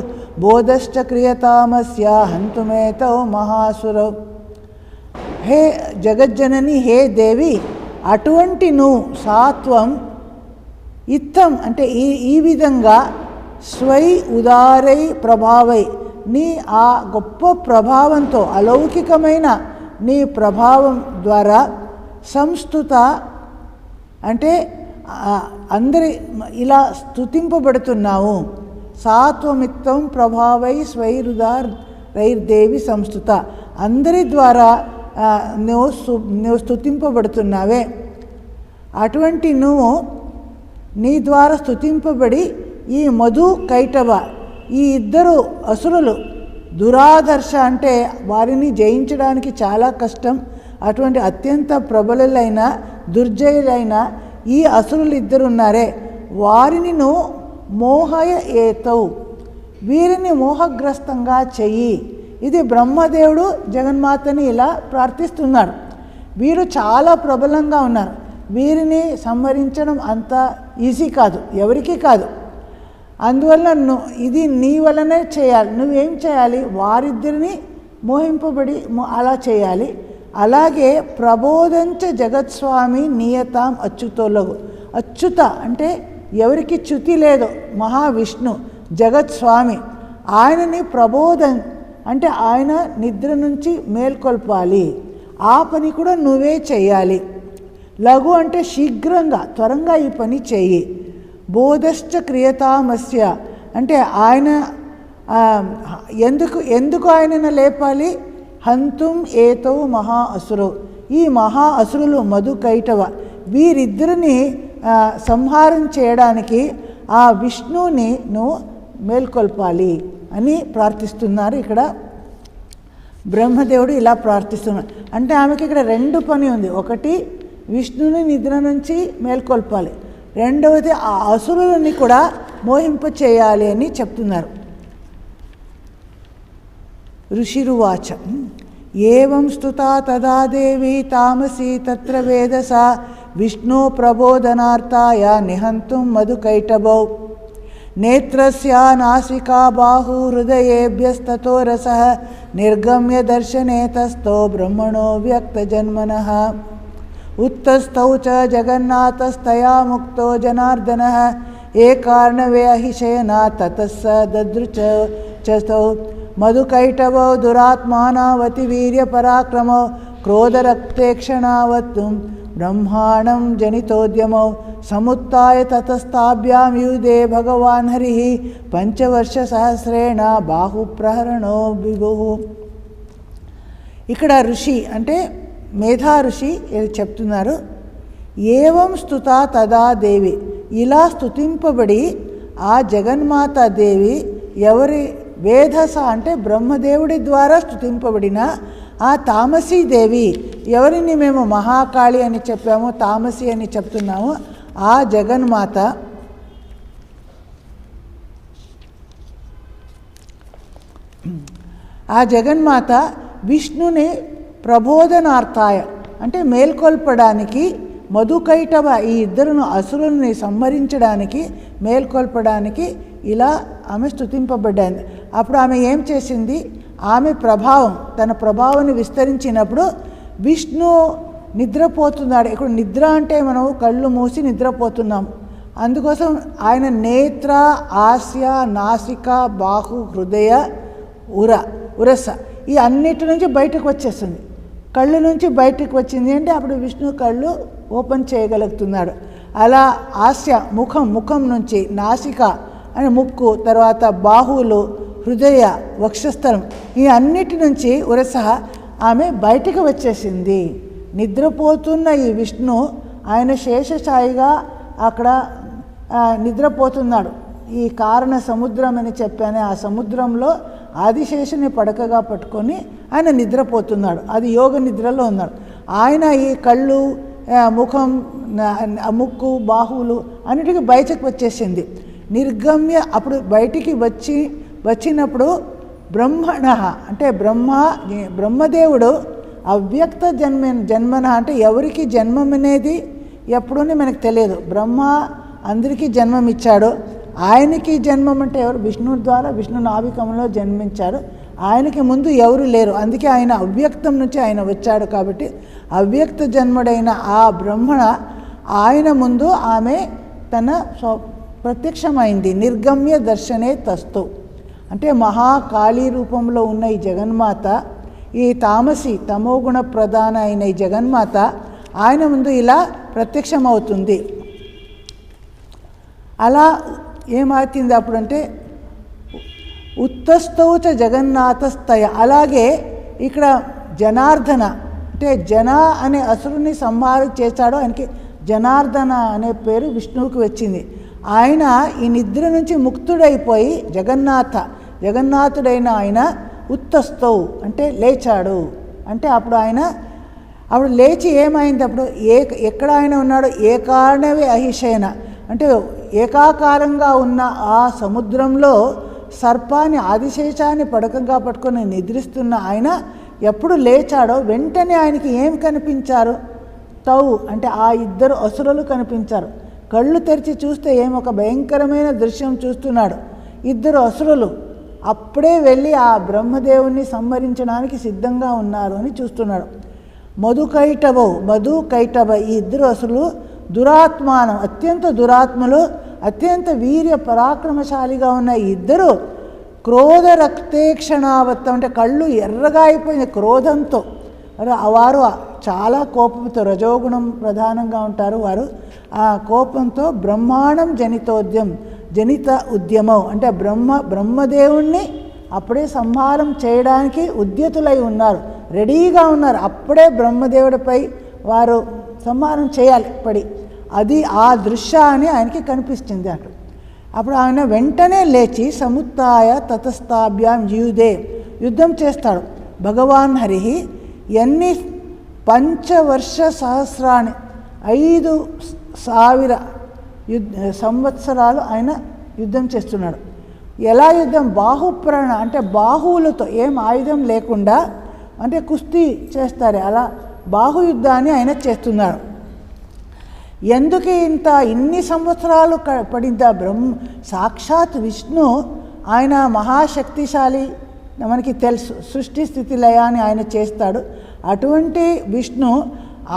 Speaker 1: బోధశ్చ క్రియతామస్య హంతుమేతౌ మహాసురౌ. హే జగజ్జనని, హే దేవి, అటువంటి నువ్వు సాత్వం ఇత్తం అంటే ఈ విధంగా స్వై ఉదారై ప్రభావై నీ ఆ గొప్ప ప్రభావంతో అలౌకికమైన నీ ప్రభావం ద్వారా సంస్థుత అంటే అందరి ఇలా స్తుతింపబడుతున్నావు. సాత్వమిత్తం ప్రభావై స్వైరుదారైర్దేవి సంస్థుత అందరి ద్వారా నువ్వు స్తుతింపబడుతున్నావే. అటువంటి నువ్వు నీ ద్వారా స్తుతింపబడి ఈ మధు కైటవ ఈ ఇద్దరు అసురులు దురాదర్శ అంటే వారిని జయించడానికి చాలా కష్టం. అటువంటి అత్యంత ప్రబలులైన దుర్జయులైన ఈ అసురులు ఇద్దరు ఉన్నారే వారిని నువ్వు మోహయ ఏతవు వీరిని మోహగ్రస్తంగా చెయ్యి. ఇది బ్రహ్మదేవుడు జగన్మాతని ఇలా ప్రార్థిస్తున్నాడు. వీరు చాలా ప్రబలంగా ఉన్నారు. వీరిని సంహరించడం అంత ఈజీ కాదు, ఎవరికీ కాదు. అందువల్ల ఇది నీ వలనే చేయాలి. నువ్వేం చేయాలి? వారిద్దరిని మోహింపబడి అలా చేయాలి. అలాగే ప్రబోధంచ జగత్స్వామి నియతాం అచ్యుతోలగు. అచ్యుత అంటే ఎవరికి చ్యుతి లేదు, మహావిష్ణు జగత్స్వామి. ఆయనని ప్రబోధం అంటే ఆయన నిద్ర నుంచి మేల్కొల్పాలి. ఆ పని కూడా నువ్వే చేయాలి. లఘు అంటే శీఘ్రంగా త్వరగా ఈ పని చెయ్యి. బోధశ్చ క్రియతామస్య అంటే ఆయన ఎందుకు ఆయనను లేపాలి? హంతుం ఏతౌ మహా అసురు ఈ మహా అసురులు మధు కైటవ వీరిద్దరిని సంహారం చేయడానికి ఆ విష్ణువుని నువ్వు మేల్కొల్పాలి అని ప్రార్థిస్తున్నారు. ఇక్కడ బ్రహ్మదేవుడు ఇలా ప్రార్థిస్తున్నారు. అంటే ఆమెకి ఇక్కడ రెండు పని ఉంది. ఒకటి విష్ణుని నిద్ర నుంచి మేల్కొల్పాలి, రెండవది ఆ అసురులని కూడా మోహింప చేయాలి అని చెప్తున్నారు. ఋషిరువాచ ఏవం స్తుతా తదా దేవి తామసి తత్ర వేదసా విష్ణు ప్రబోధనార్థాయ నిహంతుం మధుకైటభౌ నేత్రస్య నాసికా బాహు హృదయేభ్యస్తతో రసః నిర్గమ్య దర్శనే తస్థో బ్రహ్మణో వ్యక్తజన్మనః ఉత్తస్థౌ చ జగన్నాథస్తయా ముక్తో జనార్దనః ఏ కారణవే అహిశయనా తతస్స దదృచ చస్తౌ మధుకైటవౌ దురాత్మానావతి వీర్యపరాక్రమౌ క్రోధరక్తేక్షణావత్తు బ్రహ్మాణం జనితోద్యమౌ సముత్థాయ తతస్తాభ్యాం యుదే భగవాన్ హరిః పంచవర్షసహస్రేణ బాహుప్రహరణో విభుః. ఇక్కడ ఋషి అంటే మేధా ఋషి చెప్తున్నారు. ఏవం స్తుతా తదా దేవి ఇలా స్తుతింపబడి ఆ జగన్మాత దేవి ఎవరి వేధస అంటే బ్రహ్మదేవుడి ద్వారా స్తుతింపబడిన ఆ తామసీదేవి ఎవరిని మేము మహాకాళి అని చెప్పాము, తామసి అని చెప్తున్నాము, ఆ జగన్మాత విష్ణుని ప్రబోధనార్థాయ అంటే మేల్కొల్పడానికి మధుకైటవ ఈ ఇద్దరును అసురుల్ని సంహరించడానికి మేల్కొల్పడానికి ఇలా ఆమె స్తుతింపబడ్డాయి. అప్పుడు ఆమె ఏం చేసింది? ఆమె ప్రభావం తన ప్రభావాన్ని విస్తరించినప్పుడు విష్ణు నిద్రపోతున్నాడు. ఇక్కడ నిద్ర అంటే మనం కళ్ళు మూసి నిద్రపోతున్నాం. అందుకోసం ఆయన నేత్ర ఆస్య నాసిక బాహు హృదయ ఉరస ఈ అన్నిటి నుంచి బయటకు వచ్చేస్తుంది. కళ్ళు నుంచి బయటకు వచ్చింది అంటే అప్పుడు విష్ణు కళ్ళు ఓపెన్ చేయగలుగుతున్నాడు. అలా ఆస్య ముఖం నుంచి నాసిక అని ముక్కు, తర్వాత బాహువులు, హృదయ, వక్షస్థలం ఈ అన్నిటి నుంచి ఉరస ఆమె బయటకు వచ్చేసింది. నిద్రపోతున్న ఈ విష్ణు ఆయన శేషశాయిగా అక్కడ నిద్రపోతున్నాడు. ఈ కారణ సముద్రం అని చెప్పాను, ఆ సముద్రంలో ఆదిశేషుని పడకగా పట్టుకొని ఆయన నిద్రపోతున్నాడు. అది యోగ నిద్రలో ఉన్నాడు. ఆయన ఈ కళ్ళు, ముఖం, ముక్కు, బాహువులు అన్నిటికీ బయటకు వచ్చేసింది. నిర్గమ్య అప్పుడు బయటికి వచ్చినప్పుడు బ్రహ్మణ అంటే బ్రహ్మదేవుడు అవ్యక్త జన్మన అంటే ఎవరికి జన్మం అనేది ఎప్పుడూనే మనకు తెలియదు. బ్రహ్మ అందరికీ జన్మం ఇచ్చాడు. ఆయనకి జన్మం అంటే ఎవరు? విష్ణువు ద్వారా విష్ణు నాభికంలో జన్మించాడు. ఆయనకి ముందు ఎవరు లేరు. అందుకే ఆయన అవ్యక్తం నుంచి ఆయన వచ్చాడు. కాబట్టి అవ్యక్త జన్ముడైన ఆ బ్రహ్మణ ఆయన ముందు ఆమె తన ప్రత్యక్షమైంది. నిర్గమ్య దర్శనే తస్తు అంటే మహాకాళీ రూపంలో ఉన్న ఈ జగన్మాత, ఈ తామసి తమోగుణ ప్రధాన అయిన ఈ జగన్మాత ఆయన ముందు ఇలా ప్రత్యక్షమవుతుంది. అలా ఏమవుతుంది అప్పుడంటే ఉత్తస్థౌచ జగన్నాథస్తయ. అలాగే ఇక్కడ జనార్దన అంటే జన అనే అసురుని సంహారం చేశాడో ఆయనకి జనార్దన అనే పేరు విష్ణువుకి వచ్చింది. ఆయన ఈ నిద్ర నుంచి ముక్తుడైపోయి జగన్నాథుడైన ఆయన ఉత్తస్థౌ అంటే లేచాడు. అంటే అప్పుడు లేచి ఏమైంది, అప్పుడు ఎక్కడ ఆయన ఉన్నాడు, ఏకారణవే అహిషేన అంటే ఏకాకారంగా ఉన్న ఆ సముద్రంలో సర్పాన్ని ఆదిశేషాన్ని పడకంగా పట్టుకొని నిద్రిస్తున్న ఆయన ఎప్పుడు లేచాడో వెంటనే ఆయనకి ఏం కనిపించారు, తౌ అంటే ఆ ఇద్దరు అసురులు కనిపించారు. కళ్ళు తెరిచి చూస్తే ఒక భయంకరమైన దృశ్యం చూస్తున్నాడు. ఇద్దరు అసురులు అప్పుడే వెళ్ళి ఆ బ్రహ్మదేవుణ్ణి సంహరించడానికి సిద్ధంగా ఉన్నారు అని చూస్తున్నాడు. మధు కైటభ ఈ ఇద్దరు అసురులు దురాత్మానం అత్యంత దురాత్మలు, అత్యంత వీర్య పరాక్రమశాలిగా ఉన్న ఈ ఇద్దరు క్రోధ రక్తేక్షణావత్తం అంటే కళ్ళు ఎర్రగా అయిపోయింది క్రోధంతో. వారు చాలా కోపంతో, రజోగుణం ప్రధానంగా ఉంటారు వారు. ఆ కోపంతో బ్రహ్మాండం జనిత ఉద్యమం అంటే బ్రహ్మదేవుణ్ణి అప్పుడే సంహారం చేయడానికి ఉద్యతులై ఉన్నారు, రెడీగా ఉన్నారు. అప్పుడే బ్రహ్మదేవుడిపై వారు సంహారం చేయాలి పడి. అది ఆ దృశ్యాన్ని ఆయనకి కనిపిస్తుంది. అప్పుడు ఆయన వెంటనే లేచి సముత్థాయ తతస్థాభ్యాం యూదే యుద్ధం చేస్తాడు. భగవాన్ హరి ఎన్ని పంచవర్ష సహస్రాన్ని 5,000 సంవత్సరాలు ఆయన యుద్ధం చేస్తున్నాడు. ఎలా యుద్ధం, బాహుప్రాణ అంటే బాహువులతో ఏం ఆయుధం లేకుండా అంటే కుస్తీ చేస్తారు, అలా బాహుయుద్ధాన్ని ఆయన చేస్తున్నాడు. ఎందుకు ఇన్ని సంవత్సరాలు పడిందా? సాక్షాత్ విష్ణు ఆయన మహాశక్తిశాలి, మనకి తెలుసు, సృష్టి స్థితి లయాన్ని ఆయన చేస్తాడు. అటువంటి విష్ణు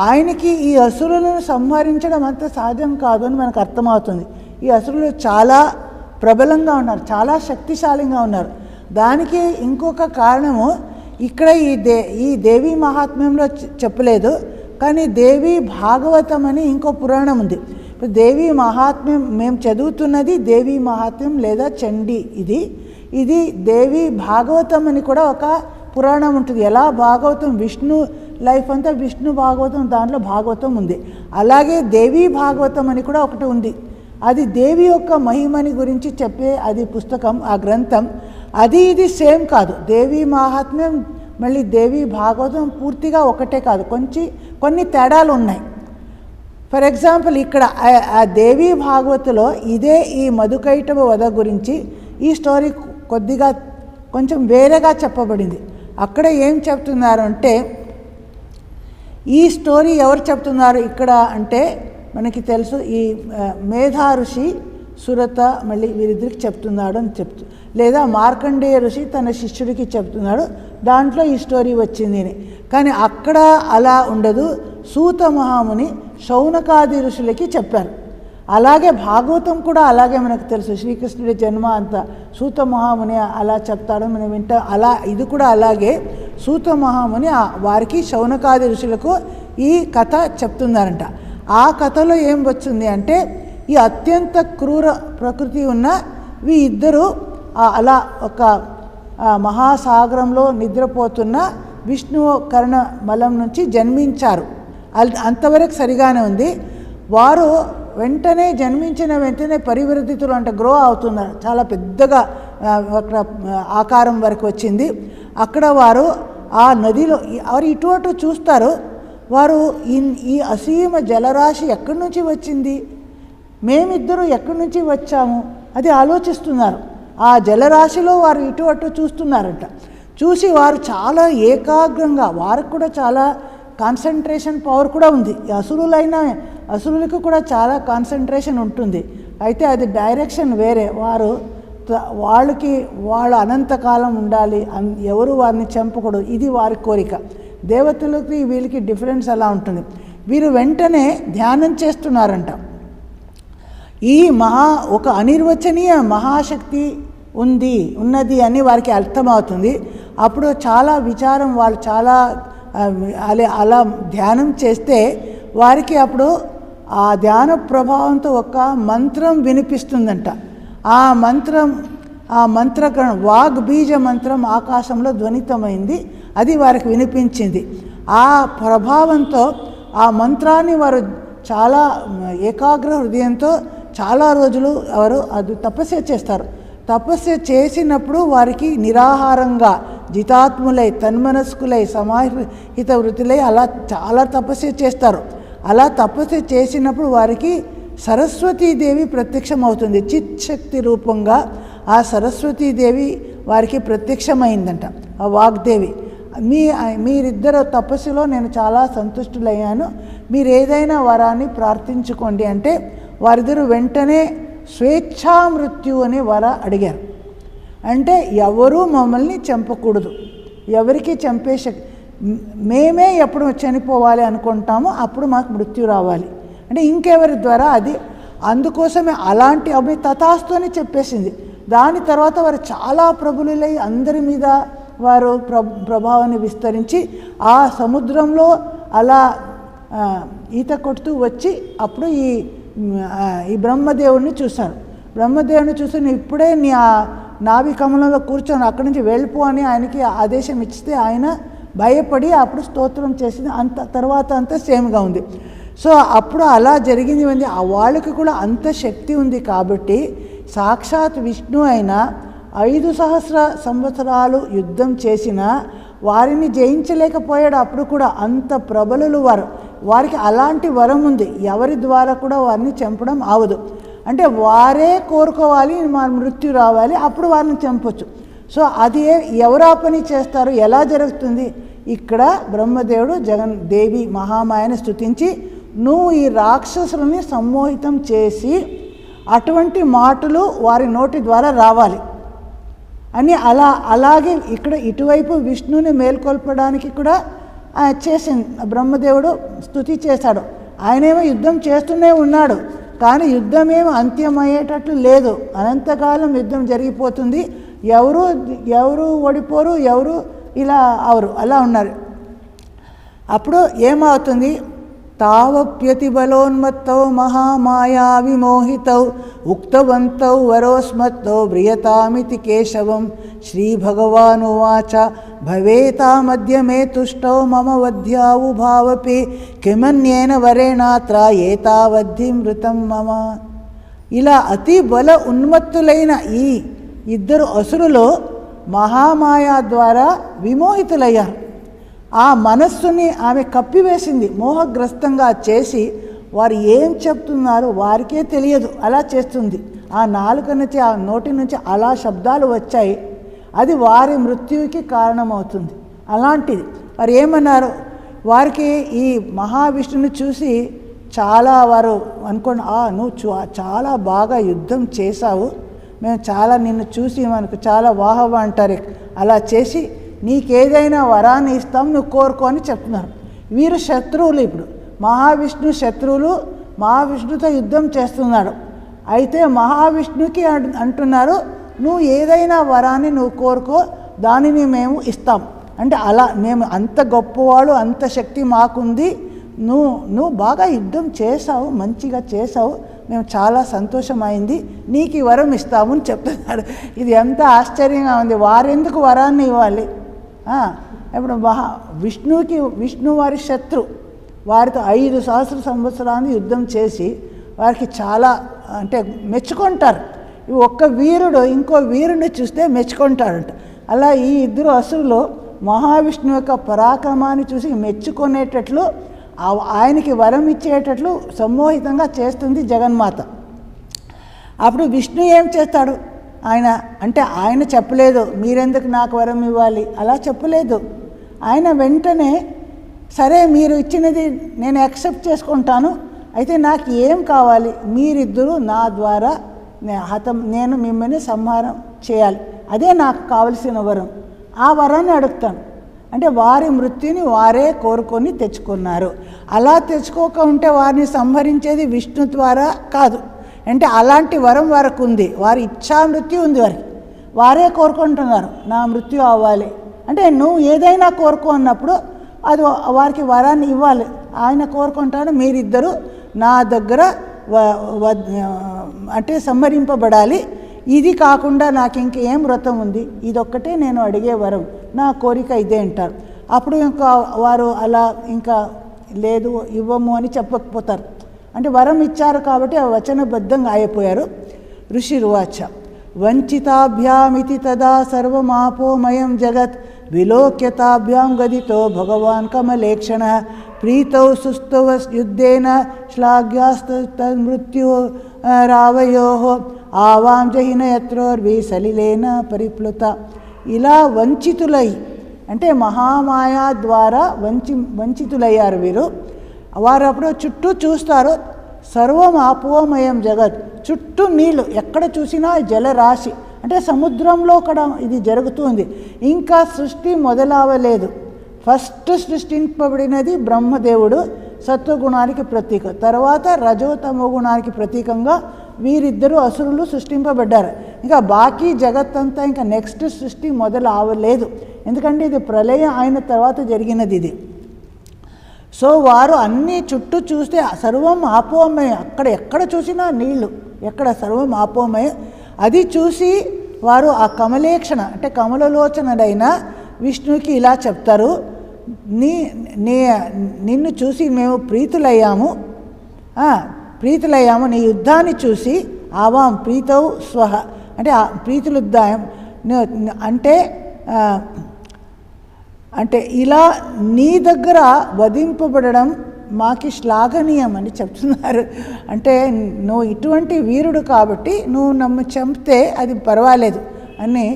Speaker 1: ఆయనకి ఈ అసురులను సంహరించడం అంత సాధ్యం కాదు అని మనకు అర్థమవుతుంది. ఈ అసురులు చాలా ప్రబలంగా ఉన్నారు, చాలా శక్తిశాలిగా ఉన్నారు. దానికి ఇంకొక కారణము ఇక్కడ ఈ దేవీ మహాత్మ్యంలో చెప్పలేదు, కానీ దేవీ భాగవతం అని ఇంకో పురాణం ఉంది. ఇప్పుడు దేవీ మహాత్మ్యం మేము చదువుతున్నది దేవీ మహాత్మ్యం లేదా చండీ, ఇది దేవీ భాగవతం అని కూడా ఒక పురాణం ఉంటుంది. ఎలా భాగవతం విష్ణు లైఫ్ అంతా విష్ణు భాగవతం, దాంట్లో భాగవతం ఉంది. అలాగే దేవీ భాగవతం అని కూడా ఒకటి ఉంది. అది దేవి యొక్క మహిమని గురించి చెప్పే అది పుస్తకం, ఆ గ్రంథం. ఇది సేమ్ కాదు. దేవీ మహాత్మ్యం మళ్ళీ దేవీ భాగవతం పూర్తిగా ఒకటే కాదు, కొన్ని తేడాలు ఉన్నాయి. ఫర్ ఎగ్జాంపుల్ ఇక్కడ ఆ దేవీ భాగవతలో ఈ మధుకైటభ వధ గురించి ఈ స్టోరీ కొంచెం వేరేగా చెప్పబడింది. అక్కడ ఏం చెప్తున్నారు అంటే, ఈ స్టోరీ ఎవరు చెప్తున్నారు ఇక్కడ అంటే మనకి తెలుసు, ఈ మేధా ఋషి సురత మళ్ళీ వీరిద్దరికి చెప్తున్నాడు అని లేదా మార్కండేయ ఋషి తన శిష్యుడికి చెప్తున్నాడు, దాంట్లో ఈ స్టోరీ వచ్చింది అని. కానీ అక్కడ అలా ఉండదు. సూత మహాముని శౌనకాది ఋషులకి చెప్పారు. అలాగే భాగవతం కూడా అలాగే మనకు తెలుసు, శ్రీకృష్ణుడి జన్మ అంతా సూత మహాముని అలా చెప్తాడు, మనం వింటాం. ఇది కూడా అలాగే సూత మహాముని వారికి శౌనకాది ఋషులకు ఈ కథ చెప్తున్నారంట. ఆ కథలో ఏం వచ్చింది అంటే, ఈ అత్యంత క్రూర ప్రకృతి ఉన్న ఇద్దరు అలా ఒక మహాసాగరంలో నిద్రపోతున్న విష్ణువు కర్ణమలం నుంచి జన్మించారు. అంతవరకు సరిగానే ఉంది. వారు జన్మించిన వెంటనే పరివర్తితులు అంటే గ్రో అవుతున్నారు, చాలా పెద్దగా అక్కడ ఆకారం వరకు వచ్చింది. అక్కడ వారు ఆ నదిలో ఇటు అటు చూస్తారు. వారు ఈ అసీమ జలరాశి ఎక్కడి నుంచి వచ్చింది, మేమిద్దరూ ఎక్కడి నుంచి వచ్చాము అది ఆలోచిస్తున్నారు. ఆ జలరాశిలో వారు ఇటు అటు చూస్తున్నారంట. చూసి వారు చాలా ఏకాగ్రంగా, వారికి కూడా చాలా కాన్సన్ట్రేషన్ పవర్ కూడా ఉంది. అసురులకు కూడా చాలా కాన్సన్ట్రేషన్ ఉంటుంది. అయితే అది డైరెక్షన్ వేరే. వాళ్ళు అనంతకాలం ఉండాలి, ఎవరు వారిని చంపకూడదు, ఇది వారి కోరిక. దేవతలకి వీళ్ళకి డిఫరెన్స్ అలా ఉంటుంది. వీరు వెంటనే ధ్యానం చేస్తున్నారంట. ఈ ఒక అనిర్వచనీయ మహాశక్తి ఉన్నది అని వారికి అర్థమవుతుంది. అప్పుడు చాలా విచారం, వాళ్ళు చాలా అలా ధ్యానం చేస్తే వారికి అప్పుడు ఆ ధ్యాన ప్రభావంతో ఒక మంత్రం వినిపిస్తుందంట. ఆ మంత్రకరణం వాగ్బీజ మంత్రం ఆకాశంలో ధ్వనితమైంది. అది వారికి వినిపించింది. ఆ ప్రభావంతో ఆ మంత్రాన్ని వారు చాలా ఏకాగ్ర హృదయంతో చాలా రోజులు వారు అది తపస్య చేస్తారు. తపస్య చేసినప్పుడు వారికి నిరాహారంగా జితాత్ములై తన్మనస్కులై సమాహిత వృత్తులై అలా చాలా తపస్య చేస్తారు. అలా తపస్య చేసినప్పుడు వారికి సరస్వతీదేవి ప్రత్యక్షమవుతుంది. చిత్శక్తి రూపంగా ఆ సరస్వతీదేవి వారికి ప్రత్యక్షమైందంట, ఆ వాగ్దేవి. మీరిద్దరు తపస్సులో నేను చాలా సంతుష్టులయ్యాను, మీరు ఏదైనా వరాన్ని ప్రార్థించుకోండి అంటే వారిద్దరు వెంటనే స్వేచ్ఛామృత్యు అనే వర అడిగారు. అంటే ఎవరూ మమ్మల్ని చంపకూడదు, ఎవరికి చంపే మేమే ఎప్పుడు చనిపోవాలి అనుకుంటామో అప్పుడు మాకు మృత్యు రావాలి అంటే ఇంకెవరి ద్వారా అది. అందుకోసమే అలాంటి తథాస్తు అని చెప్పేసింది. దాని తర్వాత వారు చాలా ప్రబలులై అందరి మీద వారు ప్రభావాన్ని విస్తరించి ఆ సముద్రంలో అలా ఈత కొడుతూ వచ్చి అప్పుడు ఈ బ్రహ్మదేవుడిని చూశారు. బ్రహ్మదేవుడిని చూసి నువ్వు ఇప్పుడే నీ ఆ నాభి కమలంలో కూర్చొని అక్కడి నుంచి వెళ్ళిపో అని ఆయనకి ఆదేశం ఇస్తే ఆయన భయపడి అప్పుడు స్తోత్రం చేసింది. తర్వాత అంతా సేమ్గా ఉంది. సో అప్పుడు అలా జరిగింది. ఆ వాళ్ళకి కూడా అంత శక్తి ఉంది కాబట్టి సాక్షాత్ విష్ణు అయినా 5,000 సంవత్సరాలు యుద్ధం చేసినా వారిని జయించలేకపోయాడు. అప్పుడు కూడా అంత ప్రబలులు వారికి అలాంటి వరం ఉంది. ఎవరి ద్వారా కూడా వారిని చంపడం అవదు. అంటే వారే కోరుకోవాలి మా మృత్యు రావాలి, అప్పుడు వారిని చంపొచ్చు. సో అది ఎవరు ఆ పని చేస్తారు, ఎలా జరుగుతుంది? ఇక్కడ బ్రహ్మదేవుడు దేవి మహామాయని స్తుతించి నువ్వు ఈ రాక్షసులని సమ్మోహితం చేసి అటువంటి మాటలు వారి నోటి ద్వారా రావాలి అని అలాగే ఇక్కడ ఇటువైపు విష్ణుని మేల్కొల్పడానికి కూడా చేసింది. బ్రహ్మదేవుడు స్తుతి చేశాడు. ఆయనేమో యుద్ధం చేస్తూనే ఉన్నాడు, కానీ యుద్ధమేమో అంత్యమయ్యేటట్లు లేదు. అనంతకాలం యుద్ధం జరిగిపోతుంది. ఎవరు ఓడిపోరు, ఎవరు ఇలా అవరు, అలా ఉన్నారు. అప్పుడు ఏమవుతుంది? తావప్యతిబలోన్మత్తౌ మహామాయా విమోహితౌ ఉక్తవంతౌ వరోస్మత్తౌ బ్రియతామితి కేశవం శ్రీభగవానువాచ భవేతామద్య మే తుష్టౌ మమ వధ్యావుభావపి కిమన్యేన వరేణాత్ర ఏతావద్ధి మృతం మమ. ఇలా అతి బల ఉన్మత్తులైన ఈ ఇద్దరు అసురులు మహామాయా ద్వారా విమోహితులయ్యారు. ఆ మనస్సుని ఆమె కప్పివేసింది, మోహగ్రస్తంగా చేసి వారు ఏం చెప్తున్నారో వారికే తెలియదు, అలా చేస్తుంది. ఆ నాలుక నుంచి ఆ నోటి నుంచి అలా శబ్దాలు వచ్చాయి, అది వారి మృత్యువుకి కారణమవుతుంది. అలాంటిది వారు ఏమన్నారు? వారికి ఈ మహావిష్ణుని చూసి చాలా వారు అనుకోండి, నువ్వు చాలా బాగా యుద్ధం చేశావు, మేము చాలా నిన్ను చూసి మనకు చాలా వాహవ అంటారు, అలా చేసి నీకేదైనా వరాన్ని ఇస్తాం, నువ్వు కోరుకో అని చెప్తున్నారు. వీరు శత్రువులు. ఇప్పుడు మహావిష్ణు శత్రువులు, మహావిష్ణుతో యుద్ధం చేస్తున్నాడు. అయితే మహావిష్ణుకి అంటున్నారు నువ్వు ఏదైనా వరాన్ని నువ్వు కోరుకో, దానిని మేము ఇస్తాం. అంటే అలా మేము అంత గొప్పవాడు, అంత శక్తి మాకుంది, నువ్వు బాగా యుద్ధం చేసావు, మంచిగా చేసావు, మేము చాలా సంతోషమైంది, నీకు ఈ వరం ఇస్తాము అని చెప్తున్నాడు. ఇది ఎంత ఆశ్చర్యంగా ఉంది. వారెందుకు వరాన్ని ఇవ్వాలి? ఇప్పుడు విష్ణు వారి శత్రు, వారితో 5,000 సంవత్సరాలు యుద్ధం చేసి వారికి చాలా అంటే మెచ్చుకుంటారు. ఒక్క వీరుడు ఇంకో వీరుని చూస్తే మెచ్చుకుంటాడంట. అలా ఈ ఇద్దరు అసురులు మహావిష్ణువు యొక్క పరాక్రమాన్ని చూసి మెచ్చుకునేటట్లు, ఆయనకి వరం ఇచ్చేటట్లు సమ్మోహితంగా చేస్తుంది జగన్మాత. అప్పుడు విష్ణు ఏం చేస్తాడు? ఆయన చెప్పలేదు మీరెందుకు నాకు వరం ఇవ్వాలి, అలా చెప్పలేదు. ఆయన వెంటనే సరే మీరు ఇచ్చినది నేను యాక్సెప్ట్ చేసుకుంటాను, అయితే నాకు ఏం కావాలి? మీరిద్దరూ నా ద్వారా నేను మిమ్మల్ని సంహారం చేయాలి, అదే నాకు కావలసిన వరం, ఆ వరాన్ని అడుగుతాను. అంటే వారి మృత్యుని వారే కోరుకొని తెచ్చుకున్నారు. అలా తెచ్చుకోక ఉంటే వారిని సంహరించేది విష్ణు ద్వారా కాదు. అంటే అలాంటి వరం వారికి ఉంది. వారి ఇచ్ఛా మృత్యు ఉంది వారికి. వారే కోరుకుంటున్నారు నా మృత్యు అవ్వాలి అంటే. నువ్వు ఏదైనా కోరుకో అన్నప్పుడు అది వారికి వరాన్ని ఇవ్వాలి. ఆయన కోరుకుంటాడు మీరిద్దరూ నా దగ్గర అంటే సంహరింపబడాలి. ఇది కాకుండా నాకు ఇంకేం వ్రతం ఉంది, ఇదొక్కటే నేను అడిగే వరం, నా కోరిక ఇదే అంటారు. అప్పుడు ఇంకా వారు అలా ఇంకా లేదు ఇవ్వము అని చెప్పకపోతారు. అంటే వరం ఇచ్చారు కాబట్టి ఆ వచనబద్ధంగా అయిపోయారు. ఋషిరువాచ వంచితాభ్యామితి తదా సర్వమాపోమయం జగత్ విలోక్యతాభ్యాం గదితో భగవాన్ కమలేక్షణ ప్రీతౌ సుస్తవ యుద్ధేన శ్లాఘ్యాస్తమృత్యు రావయో ఆవాం జహిన యత్రోర్వి సలిలేన పరిప్లుత. ఇలా వంచితులై అంటే మహామాయా ద్వారా వంచితులయ్యారు వీరు. వారు అప్పుడు చుట్టూ చూస్తారు, సర్వం ఆపోమయం జగత్, చుట్టూ నీళ్ళు, ఎక్కడ చూసినా జలరాశి, అంటే సముద్రంలో కూడా ఇది జరుగుతుంది. ఇంకా సృష్టి మొదలవలేదు. ఫస్ట్ సృష్టింపబడినది బ్రహ్మదేవుడు, సత్వగుణానికి ప్రతీక. తర్వాత రజోతమో గుణానికి ప్రతీకంగా వీరిద్దరూ అసురులు సృష్టింపబడ్డారు. ఇంకా బాకీ జగత్తంతా ఇంకా నెక్స్ట్ సృష్టి మొదలు అవలేదు, ఎందుకంటే ఇది ప్రళయం అయిన తర్వాత జరిగినది ఇది. సో వారు అన్నీ చుట్టూ చూస్తే సర్వం ఆపోమయం, అక్కడ ఎక్కడ చూసినా నీళ్లు, ఎక్కడ సర్వం ఆపోమయం. అది చూసి వారు ఆ కమలేక్షణ అంటే కమలలోచనుడైన విష్ణువుకి ఇలా చెప్తారు, నిన్ను చూసి మేము ప్రీతులయ్యాము, నీ యుద్ధాన్ని చూసి ఆవాం ప్రీతౌ స్వహ అంటే ప్రీతులుద్దాయం అంటే ఇలా నీ దగ్గర వధింపబడడం మాకి శ్లాఘనీయం అని చెప్తున్నారు. అంటే నువ్వు ఇటువంటి వీరుడు కాబట్టి నువ్వు నన్ను చంపితే అది పర్వాలేదు అని.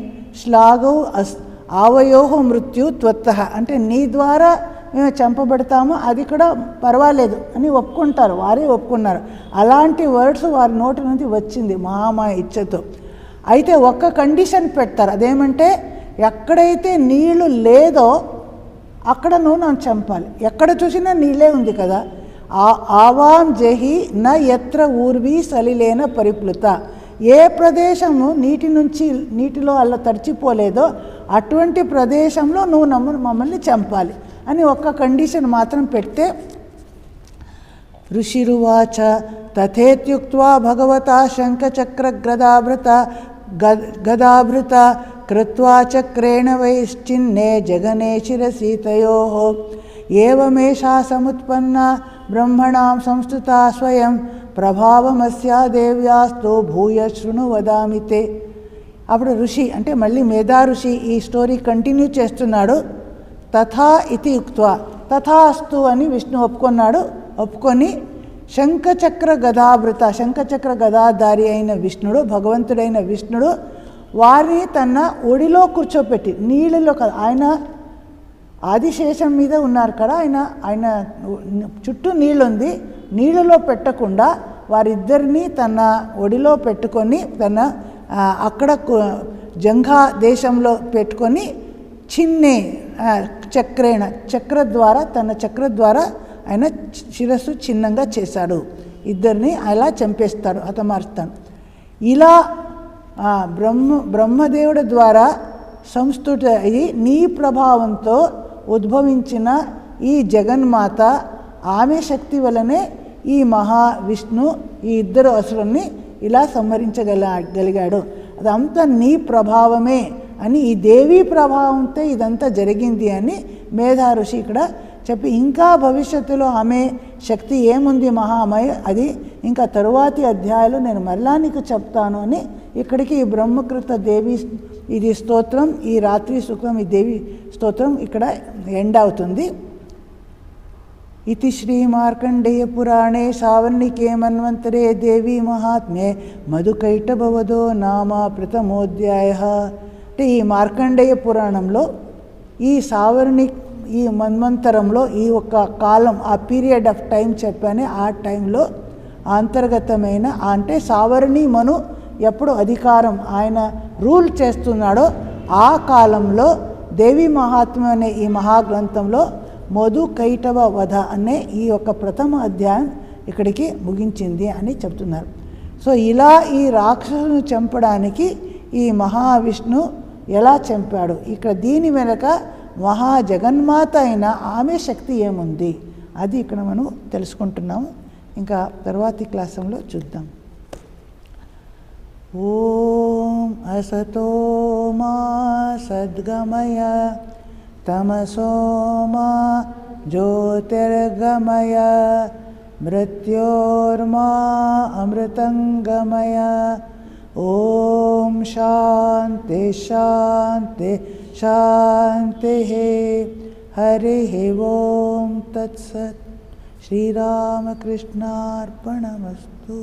Speaker 1: శ్లాఘౌ ఆవయోహ మృత్యు త్వత్తః అంటే నీ ద్వారా మేము చంపబడతాము, అది కూడా పర్వాలేదు అని ఒప్పుకుంటారు, వారే ఒప్పుకున్నారు. అలాంటి వర్డ్స్ వారి నోటి నుంచి వచ్చింది మహామాయ ఇచ్చతో. అయితే ఒక్క కండిషన్ పెడతారు, అదేమంటే ఎక్కడైతే నీళ్లు లేదో అక్కడ నువ్వు నన్ను చంపాలి. ఎక్కడ చూసినా నీళ్ళే ఉంది కదా. ఆవాం జహి న యత్ర ఊర్వి సలిలేన పరిప్లుత, ఏ ప్రదేశము నీటిలో అలా తడిచిపోలేదో అటువంటి ప్రదేశంలో నువ్వు మమ్మల్ని చంపాలి అని ఒక్క కండిషన్ మాత్రం పెడితే. ఋషిరువాచ తథేత్యుక్త్వా భగవతా శంఖచక్రగదాభృత కృత్వా చక్రేణ వైశ్చిన్నే జగనే శిరసీతయోః ఏవమేషా సముత్పన్నా బ్రహ్మణాం సంస్థుతా స్వయం ప్రభావమస్యా దేవ్యాస్తు భూయ శృణు వదామితే. అప్పుడు ఋషి అంటే మళ్ళీ మేధా ఋషి ఈ స్టోరీ కంటిన్యూ చేస్తున్నాడు. తథా ఇతి ఉక్త్వా తథా అస్తు అని విష్ణు ఒప్పుకొని శంఖచక్ర గదాధారి అయిన విష్ణుడు, భగవంతుడైన విష్ణుడు వారిని తన ఒడిలో కూర్చోపెట్టి, నీళ్ళలో కదా, ఆయన ఆదిశేషం మీద ఉన్నారు కదా, ఆయన చుట్టూ నీళ్ళుంది, నీళ్ళలో పెట్టకుండా వారిద్దరినీ తన ఒడిలో పెట్టుకొని అక్కడ జంఘా దేశంలో పెట్టుకొని చిన్నే తన చక్ర ద్వారా ఆయన శిరస్సు చిన్నంగా చేశాడు. ఇద్దరిని అలా చంపేస్తాడు, హతమారుస్తాడు. ఇలా బ్రహ్మదేవుడి ద్వారా సంస్థుత అయి నీ ప్రభావంతో ఉద్భవించిన ఈ జగన్మాత, ఆమె శక్తి వలనే ఈ మహావిష్ణు ఈ ఇద్దరు అసురుల్ని ఇలా సంహరించగలిగాడు. అదంతా నీ ప్రభావమే అని, ఈ దేవీ ప్రభావంతో ఇదంతా జరిగింది అని మేధా ఋషి ఇక్కడ చెప్పి, ఇంకా భవిష్యత్తులో ఆమె శక్తి ఏముంది మహామయ, అది ఇంకా తరువాతి అధ్యాయాలు నేను మరలా నీకు చెప్తాను అని ఇక్కడికి ఈ బ్రహ్మకృత దేవి ఇది స్తోత్రం, ఈ రాత్రి సుఖం ఈ దేవి స్తోత్రం ఇక్కడ ఎండ్ అవుతుంది. ఇతి శ్రీ మార్కండేయ పురాణే సావర్ణికే మన్వంతరే దేవీ మహాత్మ్యే మధుకైటభవదో నామ ప్రథమోధ్యాయ. అంటే ఈ మార్కండేయ పురాణంలో ఈ మన్వంతరంలో ఈ ఒక్క కాలం, ఆ పీరియడ్ ఆఫ్ టైం చెప్పానే, ఆ టైంలో అంతర్గతమైన అంటే సావర్ణి మను ఎప్పుడు అధికారం ఆయన రూల్ చేస్తున్నాడో ఆ కాలంలో దేవీ మహాత్మ్యం అనే ఈ మహాగ్రంథంలో మధు కైటవ వధ అనే ఈ యొక్క ప్రథమ అధ్యాయం ఇక్కడికి ముగించింది అని చెప్తున్నారు. సో ఇలా ఈ రాక్షసును చంపడానికి ఈ మహావిష్ణు ఎలా చంపాడు, ఇక్కడ దీని వెనక మహాజగన్మాత అయిన ఆమె శక్తి ఏముంది, అది ఇక్కడ మనం తెలుసుకుంటున్నాము. ఇంకా తర్వాతి క్లాసులో చూద్దాం. ఓం అసతో మా సద్గమయ తమసో మా జ్యోతిర్గమయ మృత్యోర్మా అమృతంగమయ. ఓం శాంతి శాంతి శాంతి. హరి ఓం తత్సత్. శ్రీరామకృష్ణార్పణమస్తు.